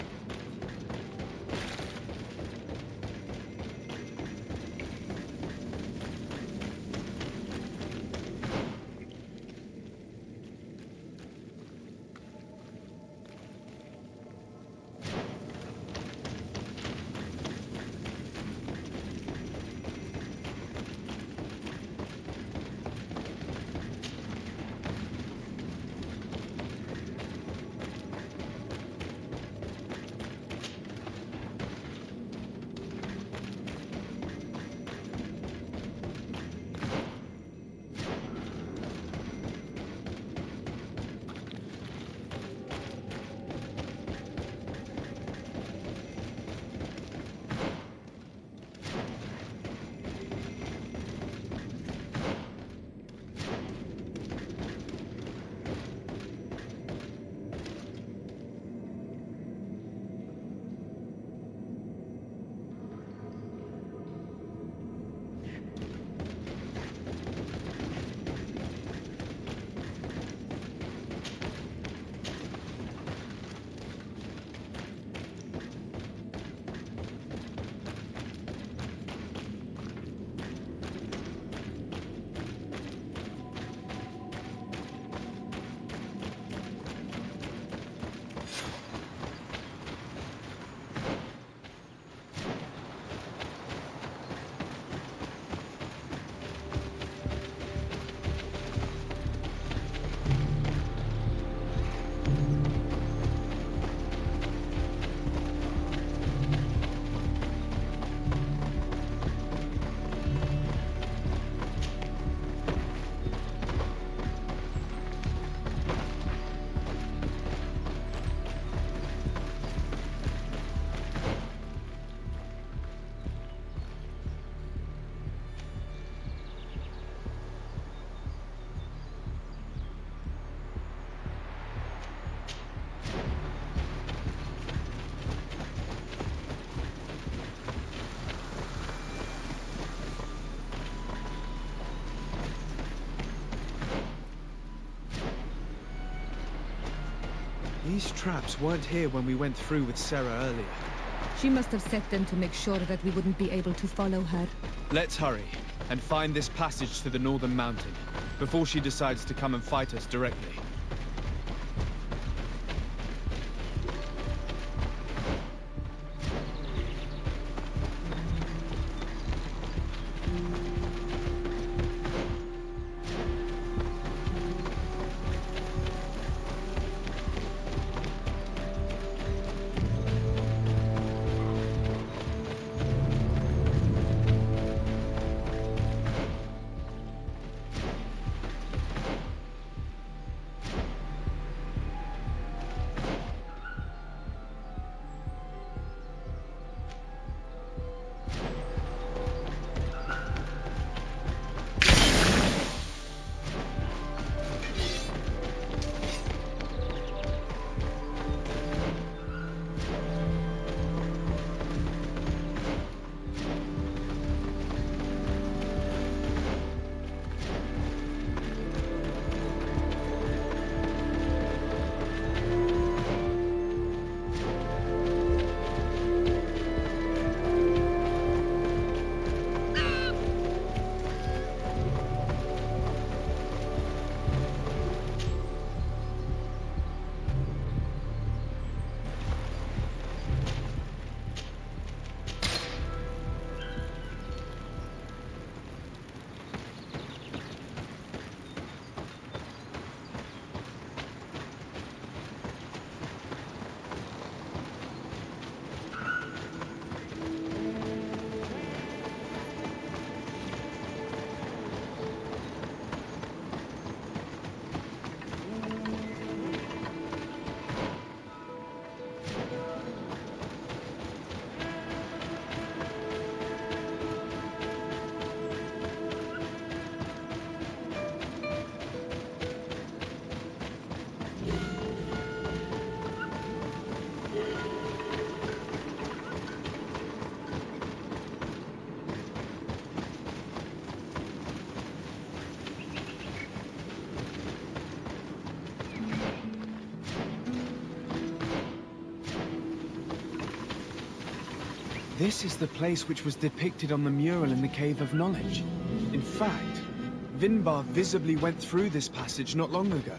These traps weren't here when we went through with Sarah earlier. She must have set them to make sure that we wouldn't be able to follow her. Let's hurry and find this passage to the northern mountain before she decides to come and fight us directly. This is the place which was depicted on the mural in the Cave of Knowledge. In fact, Vinbar visibly went through this passage not long ago.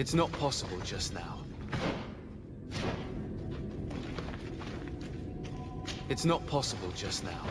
It's not possible just now. It's not possible just now.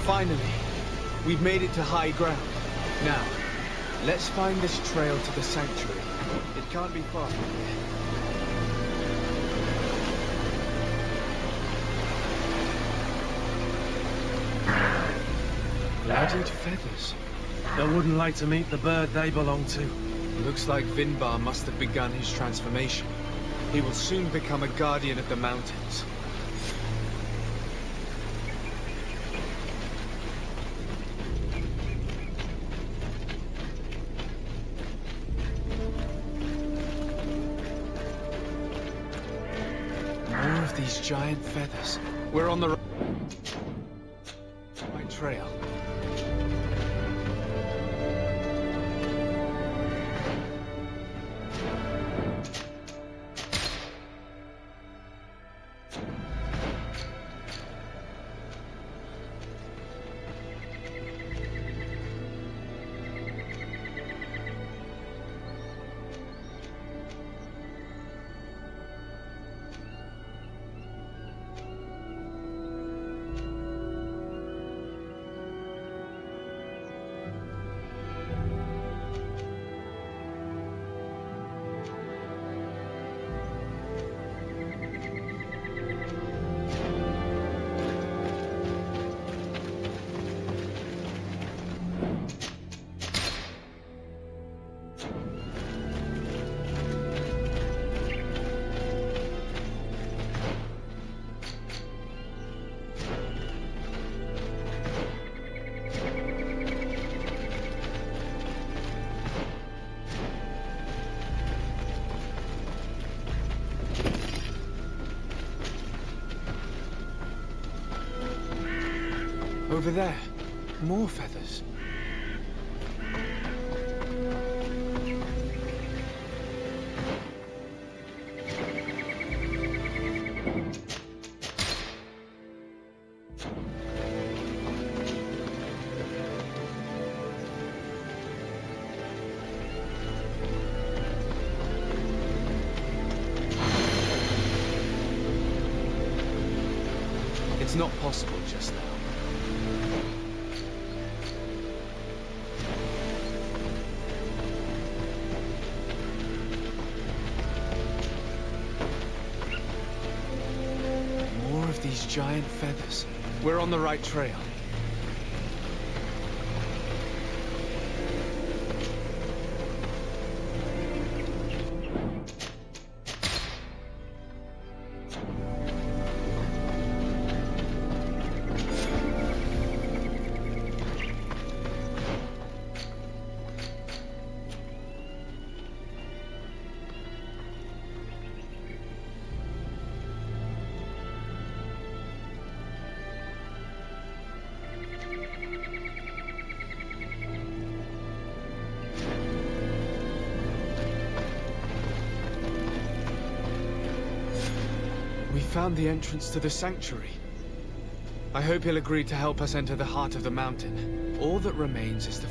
Finally, we've made it to high ground. Now, let's find this trail to the sanctuary. It can't be far from here. Bloodied feathers. I wouldn't like to meet the bird they belong to. Looks like Vinbar must have begun his transformation. He will soon become a guardian of the mountains. More of these giant feathers. We're on the right trail. Over there, more feathers. It's not possible just now. These giant feathers. We're on the right trail. We found the entrance to the sanctuary. I hope he'll agree to help us enter the heart of the mountain. All that remains is the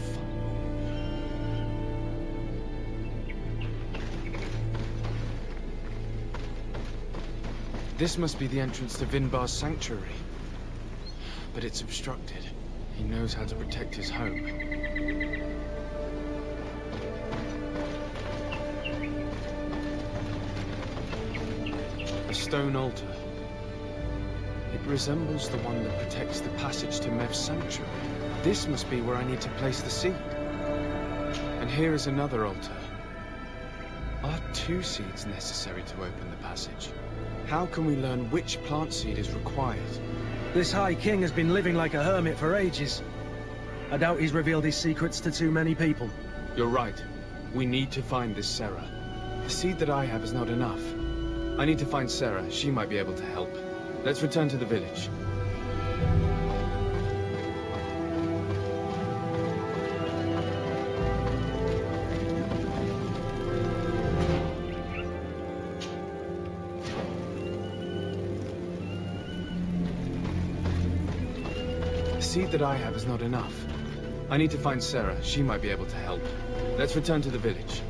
This must be the entrance to Vinbar's sanctuary. But it's obstructed. He knows how to protect his home. A stone altar. It resembles the one that protects the passage to Mev's sanctuary. This must be where I need to place the seed. And here is another altar. Are 2 seeds necessary to open the passage? How can we learn which plant seed is required? This High King has been living like a hermit for ages. I doubt he's revealed his secrets to too many people. You're right. We need to find this Sarah. The seed that I have is not enough. I need to find Sarah. She might be able to help. Let's return to the village. The seed that I have is not enough. I need to find Sarah. She might be able to help. Let's return to the village.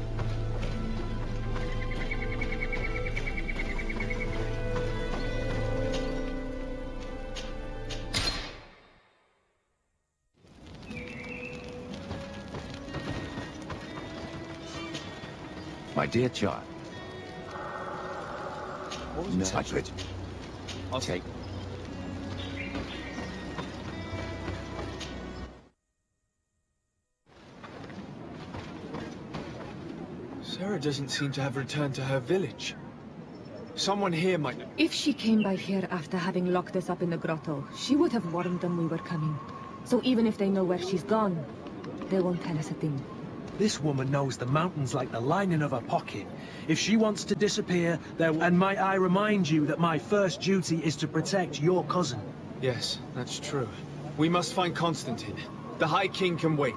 My dear child. No, I could. I'll take. Sarah doesn't seem to have returned to her village. Someone here might... If she came by here after having locked us up in the grotto, she would have warned them we were coming. So even if they know where she's gone, they won't tell us a thing. This woman knows the mountains like the lining of her pocket. If she wants to disappear, then... And might I remind you that my first duty is to protect your cousin? Yes, that's true. We must find Constantine. The High King can wait.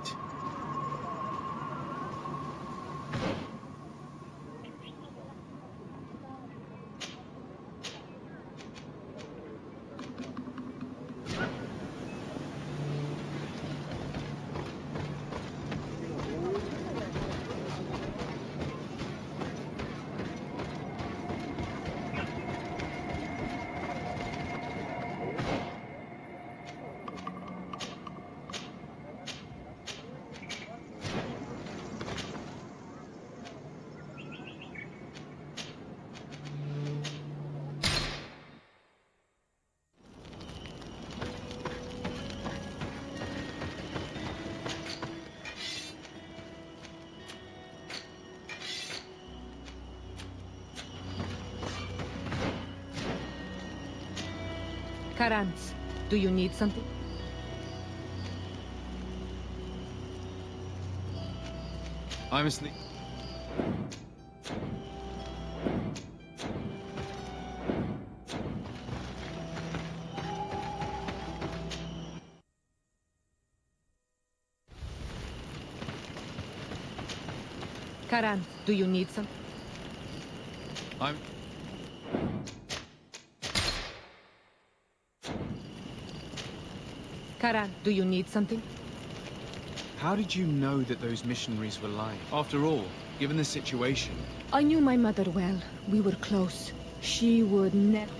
Karans, do you need something? I'm asleep. Karan, do you need something? I'm... Karan, do you need something? How did you know that those missionaries were lying? After all, given the situation... I knew my mother well. We were close. She would never...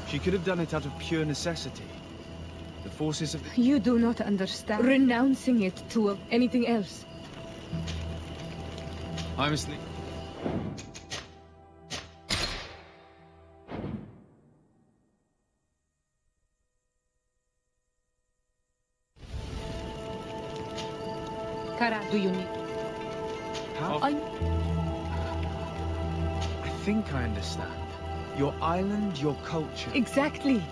She could have done it out of pure necessity. The forces of the... You do not understand. Renouncing it to anything else. I'm asleep. Kara, do you need... How? I think I understand. Your island, your culture. Exactly.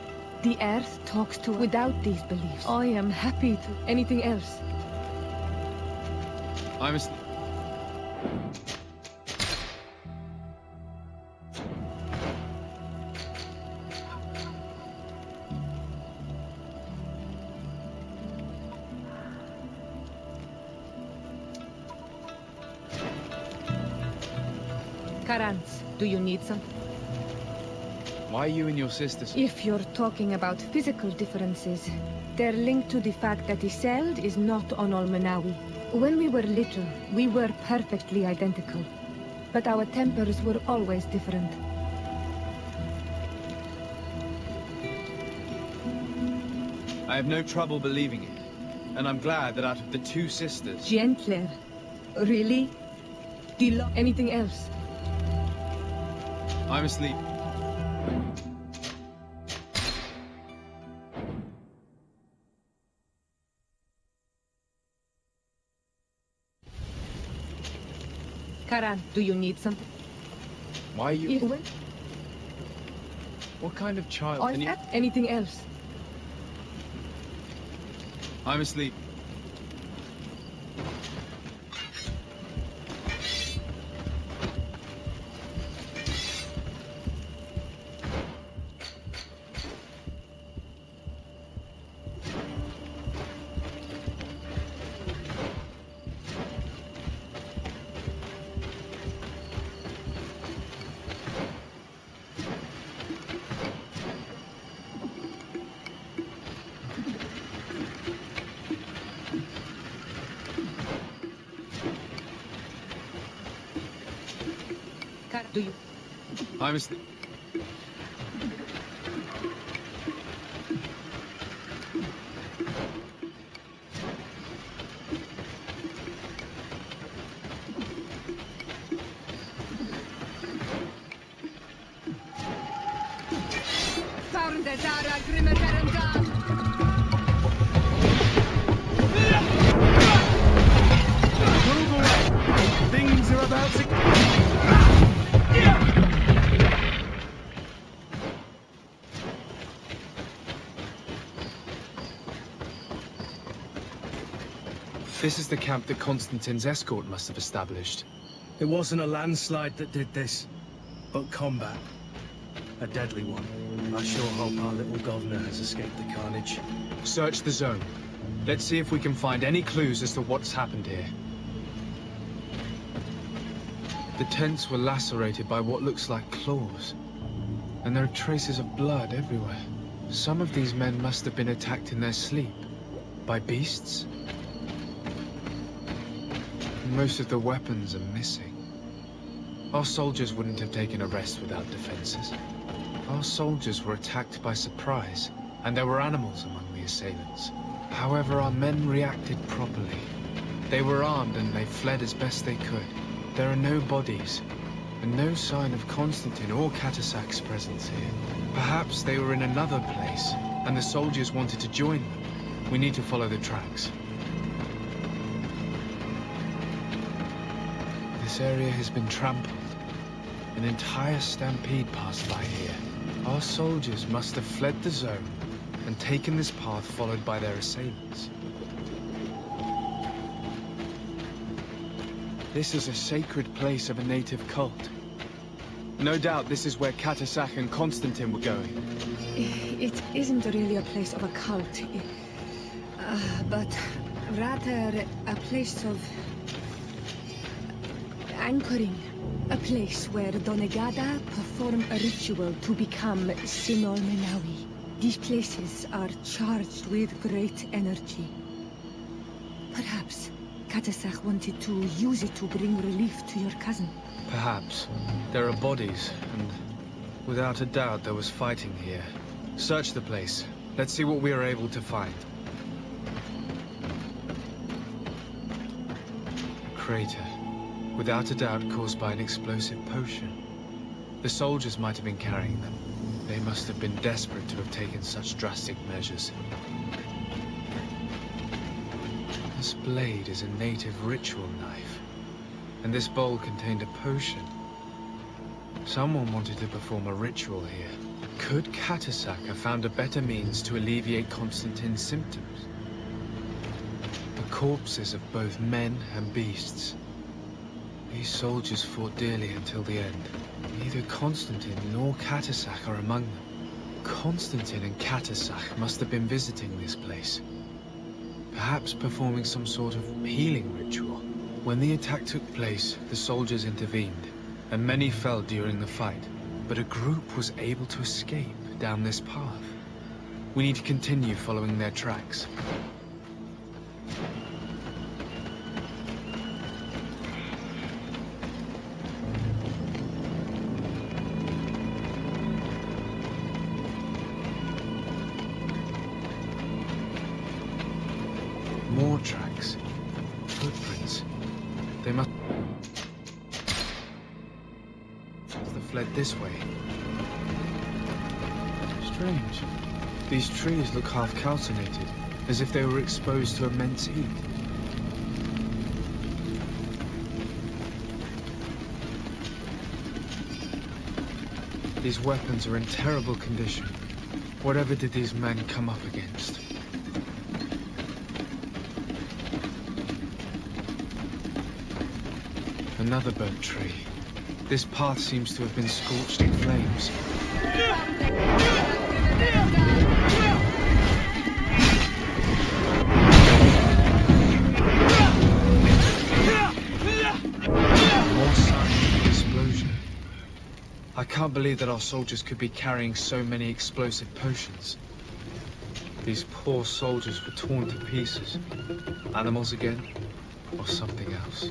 The Earth talks to without these beliefs. I am happy to... Anything else? I'm asleep. Karans, do you need something? Why are you and your sisters... If you're talking about physical differences, they're linked to the fact that Iseld is not on Olmenawi. When we were little, we were perfectly identical. But our tempers were always different. I have no trouble believing it. And I'm glad that out of the two sisters... Gentler. Really? Anything else? I'm asleep. Karan, do you need something? Why are you... What kind of child can you... Anything else? I'm asleep. Do you? I'm asleep. Move away! Things are about to... This is the camp that Constantine's escort must have established. It wasn't a landslide that did this, but combat. A deadly one. I sure hope our little governor has escaped the carnage. Search the zone. Let's see if we can find any clues as to what's happened here. The tents were lacerated by what looks like claws. And there are traces of blood everywhere. Some of these men must have been attacked in their sleep. By beasts? Most of the weapons are missing. Our soldiers wouldn't have taken a rest without defenses. Our soldiers were attacked by surprise, and there were animals among the assailants. However, our men reacted properly. They were armed and they fled as best they could. There are no bodies, and no sign of Constantine or Catasac's presence here. Perhaps they were in another place, and the soldiers wanted to join them. We need to follow the tracks. This area has been trampled. An entire stampede passed by here. Our soldiers must have fled the zone and taken this path followed by their assailants. This is a sacred place of a native cult. No doubt this is where Catasac and Constantine were going. It isn't really a place of a cult, but rather a place of anchoring. A place where Donegada perform a ritual to become Sinol Menawi. These places are charged with great energy. Perhaps Catasac wanted to use it to bring relief to your cousin. Perhaps. There are bodies, and without a doubt there was fighting here. Search the place. Let's see what we are able to find. Crater. Without a doubt caused by an explosive potion. The soldiers might have been carrying them. They must have been desperate to have taken such drastic measures. This blade is a native ritual knife, and this bowl contained a potion. Someone wanted to perform a ritual here. Could Catasac have found a better means to alleviate Constantine's symptoms? The corpses of both men and beasts. These soldiers fought dearly until the end. Neither Constantine nor Catasac are among them. Constantine and Catasac must have been visiting this place. Perhaps performing some sort of healing ritual. When the attack took place, the soldiers intervened, and many fell during the fight. But a group was able to escape down this path. We need to continue following their tracks. More tracks. Footprints. They must have fled this way. Strange. These trees look half calcinated, as if they were exposed to immense heat. These weapons are in terrible condition. Whatever did these men come up against? Another burnt tree. This path seems to have been scorched in flames. More signs of an explosion. I can't believe that our soldiers could be carrying so many explosive potions. These poor soldiers were torn to pieces. Animals again? Or something else.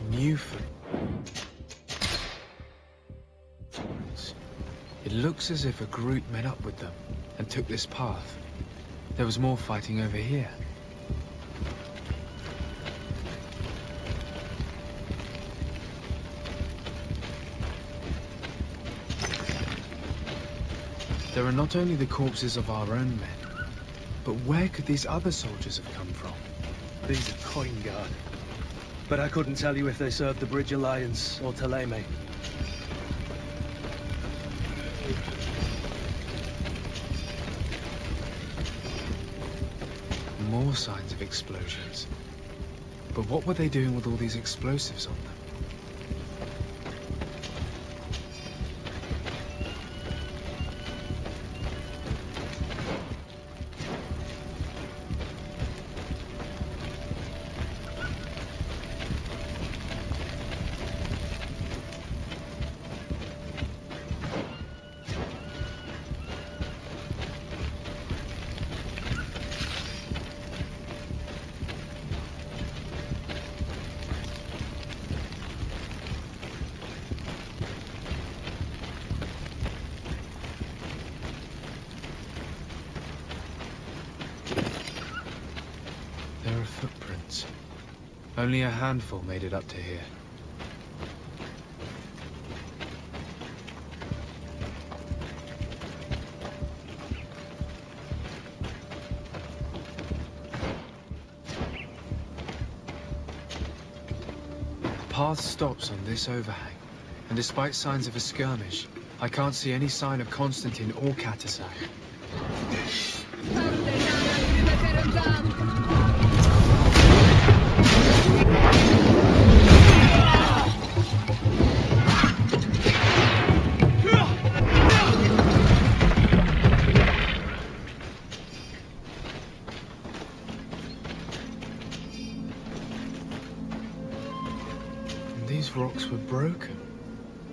Newfoundland. It looks as if a group met up with them, and took this path. There was more fighting over here. There are not only the corpses of our own men, but where could these other soldiers have come from? These are coin guard. But I couldn't tell you if they served the Bridge Alliance or Teleme. More signs of explosions. But what were they doing with all these explosives on them? There are footprints. Only a handful made it up to here. The path stops on this overhang, and despite signs of a skirmish, I can't see any sign of Constantine or Katasak. These rocks were broken,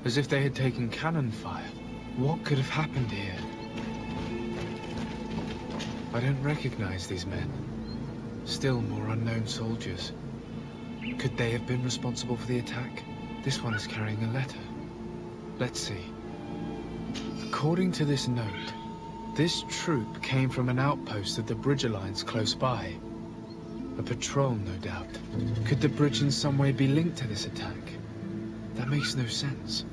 as if they had taken cannon fire. What could have happened here? I don't recognize these men. Still more unknown soldiers. Could they have been responsible for the attack? This one is carrying a letter. Let's see. According to this note, this troop came from an outpost of the Bridge Alliance close by. A patrol, no doubt. Could the bridge in some way be linked to this attack? That makes no sense.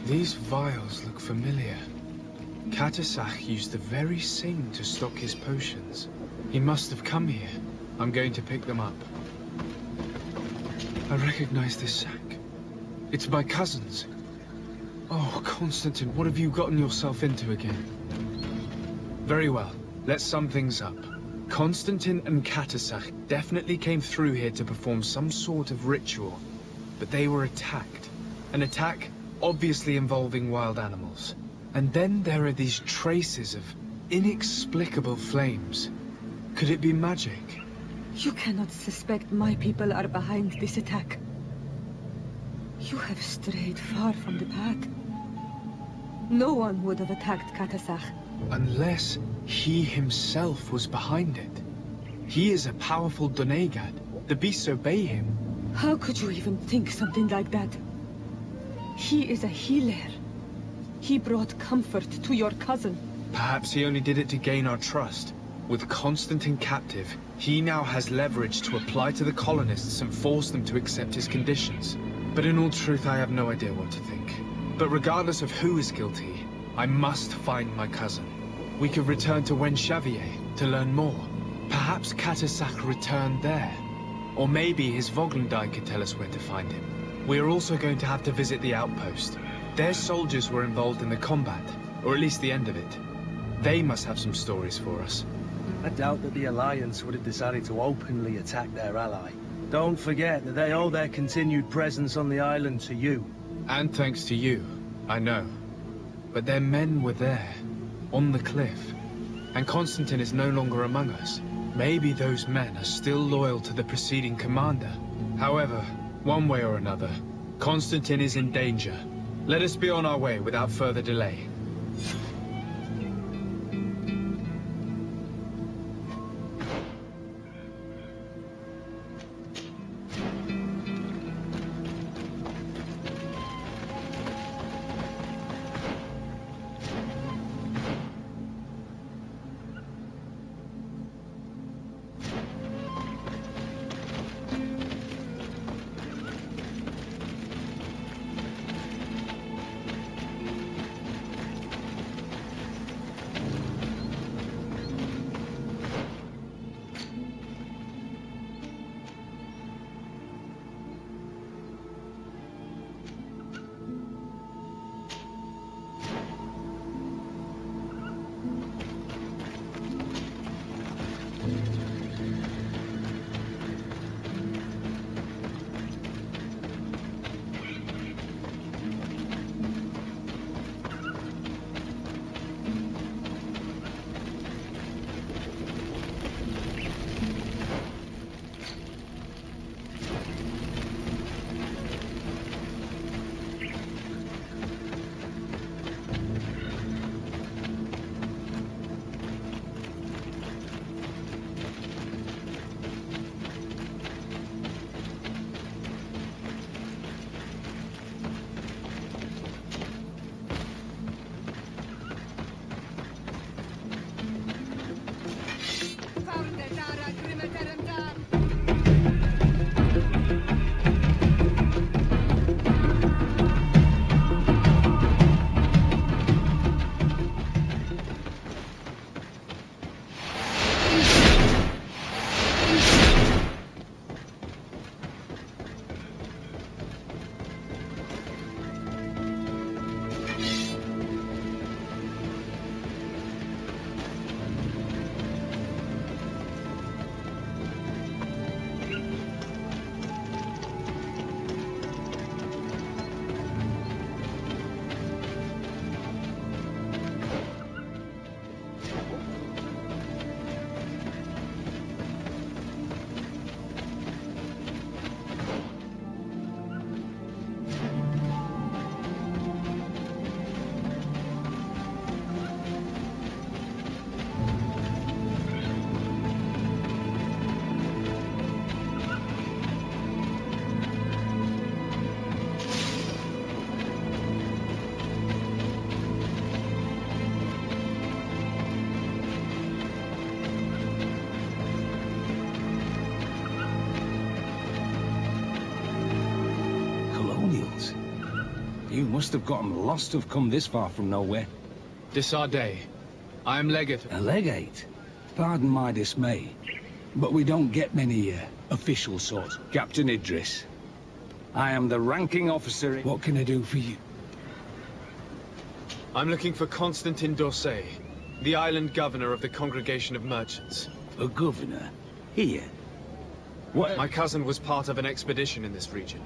These vials look familiar. Katasak used the very same to stock his potions. He must have come here. I'm going to pick them up. I recognize this sack. It's my cousin's. Oh, Constantine, what have you gotten yourself into again? Very well. Let's sum things up. Constantine and Katasak definitely came through here to perform some sort of ritual, but they were attacked. An attack obviously involving wild animals. And then there are these traces of inexplicable flames. Could it be magic? You cannot suspect my people are behind this attack. You have strayed far from the path. No one would have attacked Katasak. Unless he himself was behind it. He is a powerful Donegad. The beasts obey him. How could you even think something like that? He is a healer. He brought comfort to your cousin. Perhaps he only did it to gain our trust. With Constantine captive, he now has leverage to apply to the colonists and force them to accept his conditions. But in all truth, I have no idea what to think. But regardless of who is guilty, I must find my cousin. We could return to Wenxavier to learn more. Perhaps Katasak returned there. Or maybe his Voglendine could tell us where to find him. We are also going to have to visit the outpost. Their soldiers were involved in the combat, or at least the end of it. They must have some stories for us. I doubt that the Alliance would have decided to openly attack their ally. Don't forget that they owe their continued presence on the island to you. And thanks to you, I know. But their men were there, on the cliff. And Constantine is no longer among us. Maybe those men are still loyal to the preceding commander. However, one way or another, Constantine is in danger. Let us be on our way without further delay. You must have gotten lost to have come this far from nowhere. Disarday. I am legate. A legate? Pardon my dismay, but we don't get many official sorts. Captain Idris. I am the ranking officer. What can I do for you? I'm looking for Constantin D'Orsay, the island governor of the Congregation of Merchants. A governor? Here? What? My cousin was part of an expedition in this region.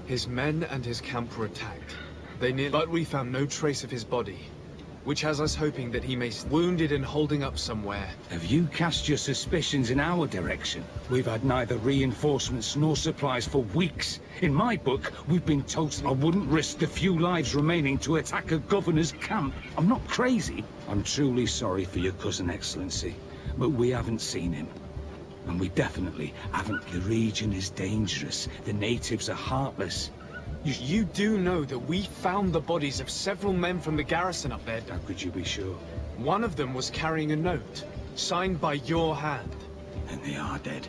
His men and his camp were attacked. But we found no trace of his body, which has us hoping that he may be wounded and holding up somewhere. Have you cast your suspicions in our direction? We've had neither reinforcements nor supplies for weeks. In my book, we've been told I wouldn't risk the few lives remaining to attack a governor's camp. I'm not crazy. I'm truly sorry for your cousin, Excellency, but we haven't seen him. And we definitely haven't. The region is dangerous. The natives are heartless. You do know that we found the bodies of several men from the garrison up there. How could you be sure? One of them was carrying a note, signed by your hand. And they are dead.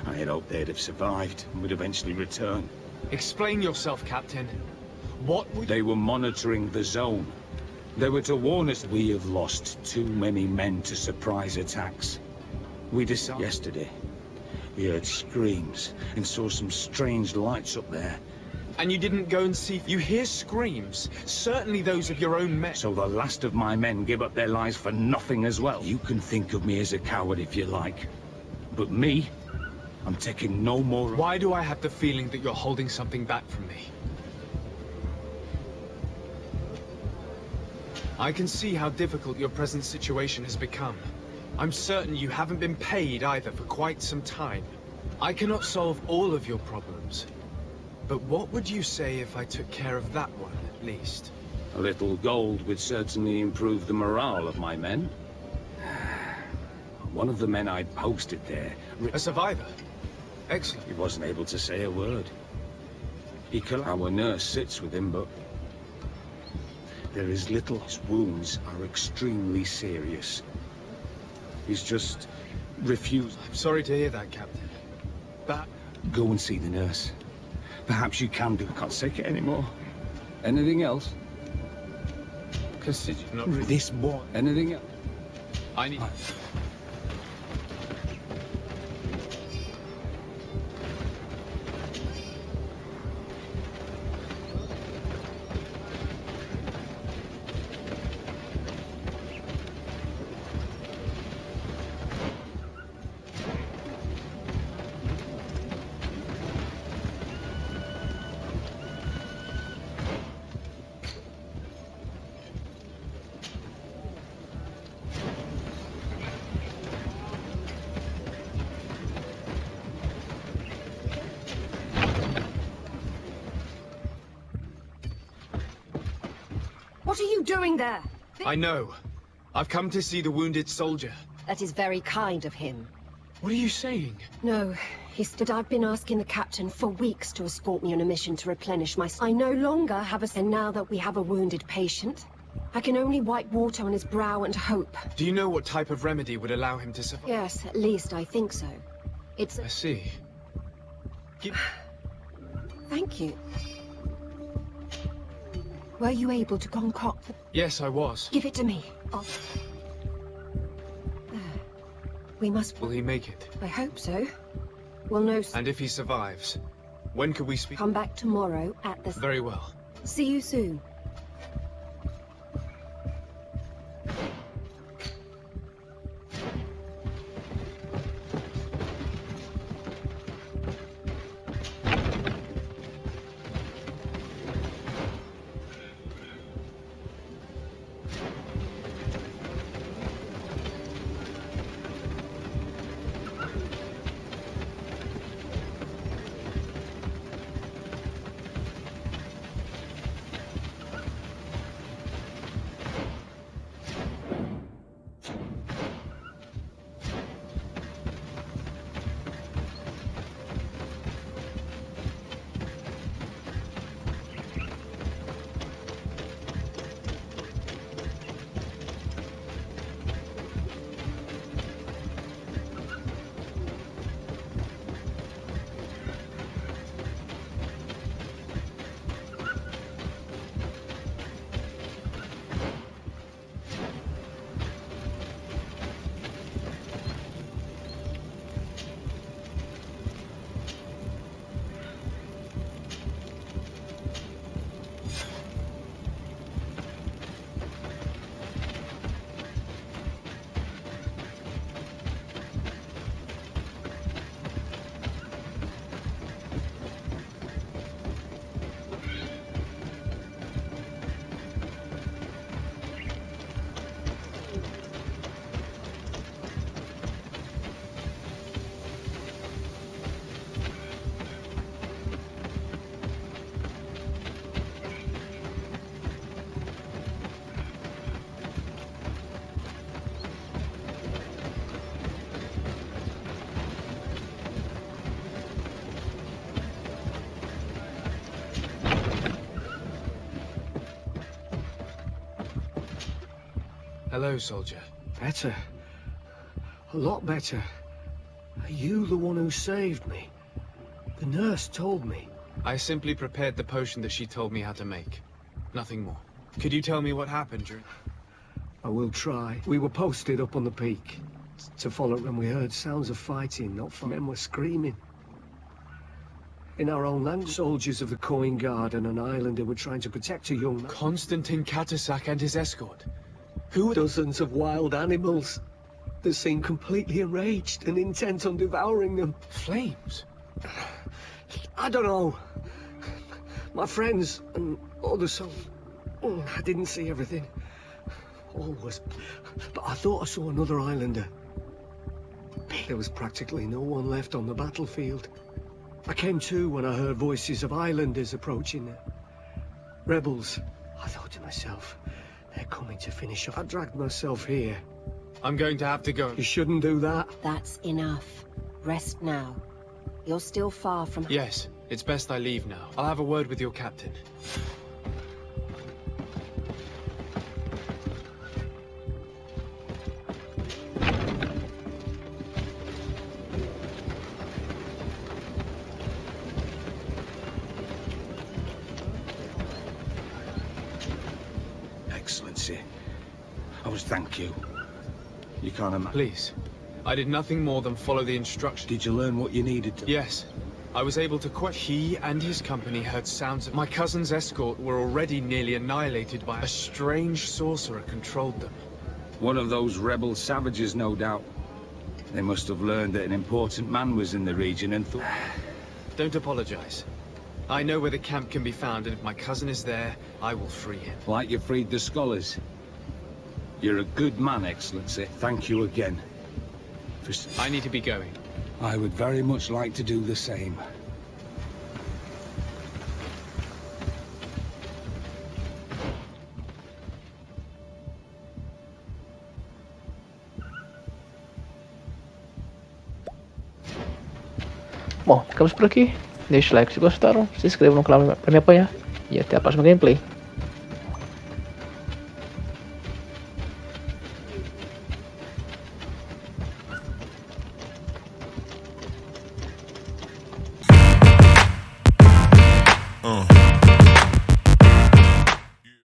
I had hoped they'd have survived and would eventually return. Explain yourself, Captain. What would... They were monitoring the zone. They were to warn us. We have lost too many men to surprise attacks. We decided yesterday. We heard screams and saw some strange lights up there. And you didn't go and see... You hear screams, certainly those of your own men. So the last of my men give up their lives for nothing as well. You can think of me as a coward if you like. But me, I'm taking no more... Why do I have the feeling that you're holding something back from me? I can see how difficult your present situation has become. I'm certain you haven't been paid either for quite some time. I cannot solve all of your problems. But what would you say if I took care of that one, at least? A little gold would certainly improve the morale of my men. One of the men I'd posted there... A survivor? Excellent. He wasn't able to say a word. Our nurse sits with him, but... there is little. His wounds are extremely serious. He's just refused. I'm sorry to hear that, Captain. But... Go and see the nurse. Perhaps you can do. I can't take it anymore. Anything else? Consider not... This boy. Anything else? I need... What are you doing there? I know. I've come to see the wounded soldier. That is very kind of him. What are you saying? No, I've been asking the captain for weeks to escort me on a mission to replenish my... I no longer have a... And now that we have a wounded patient, I can only wipe water on his brow and hope. Do you know what type of remedy would allow him to survive? Yes, at least I think so. It's... I see. Thank you. Were you able to concoct the... Yes, I was. Give it to me. We must... Will he make it? I hope so. We'll know... And if he survives, when could we speak? Come back tomorrow at the... Very well. See you soon. Hello, soldier. Better. A lot better. Are you the one who saved me? The nurse told me. I simply prepared the potion that she told me how to make. Nothing more. Could you tell me what happened during... I will try. We were posted up on the peak to follow when we heard sounds of fighting, not from men were screaming. In our own land, soldiers of the Coin Guard and an islander were trying to protect a young man. Constantine Katasak and his escort. Who were... Dozens of wild animals. They seemed completely enraged and intent on devouring them. Flames? I don't know. My friends and others, I didn't see everything. All was... But I thought I saw another islander. There was practically no one left on the battlefield. I came to when I heard voices of islanders approaching. Rebels. I thought to myself, they're coming to finish off. I dragged myself here. I'm going to have to go. You shouldn't do that. That's enough. Rest now. You're still far from... Yes, it's best I leave now. I'll have a word with your captain. Excellency, I was thank you. You can't imagine. Please. I did nothing more than follow the instructions. Did you learn what you needed to? Yes. I was able to He and his company heard sounds of... My cousin's escort were already nearly annihilated by a strange sorcerer controlled them. One of those rebel savages, no doubt. They must have learned that an important man was in the region and thought... Don't apologize. I know where the camp can be found, and if my cousin is there, I will free him. Like you freed the scholars. You're a good man, Excellency. Thank you again. I need to be going. I would very much like to do the same. Bom, ficamos por aqui. Deixe o like se gostaram, se inscrevam no canal para me apoiar e até a próxima gameplay.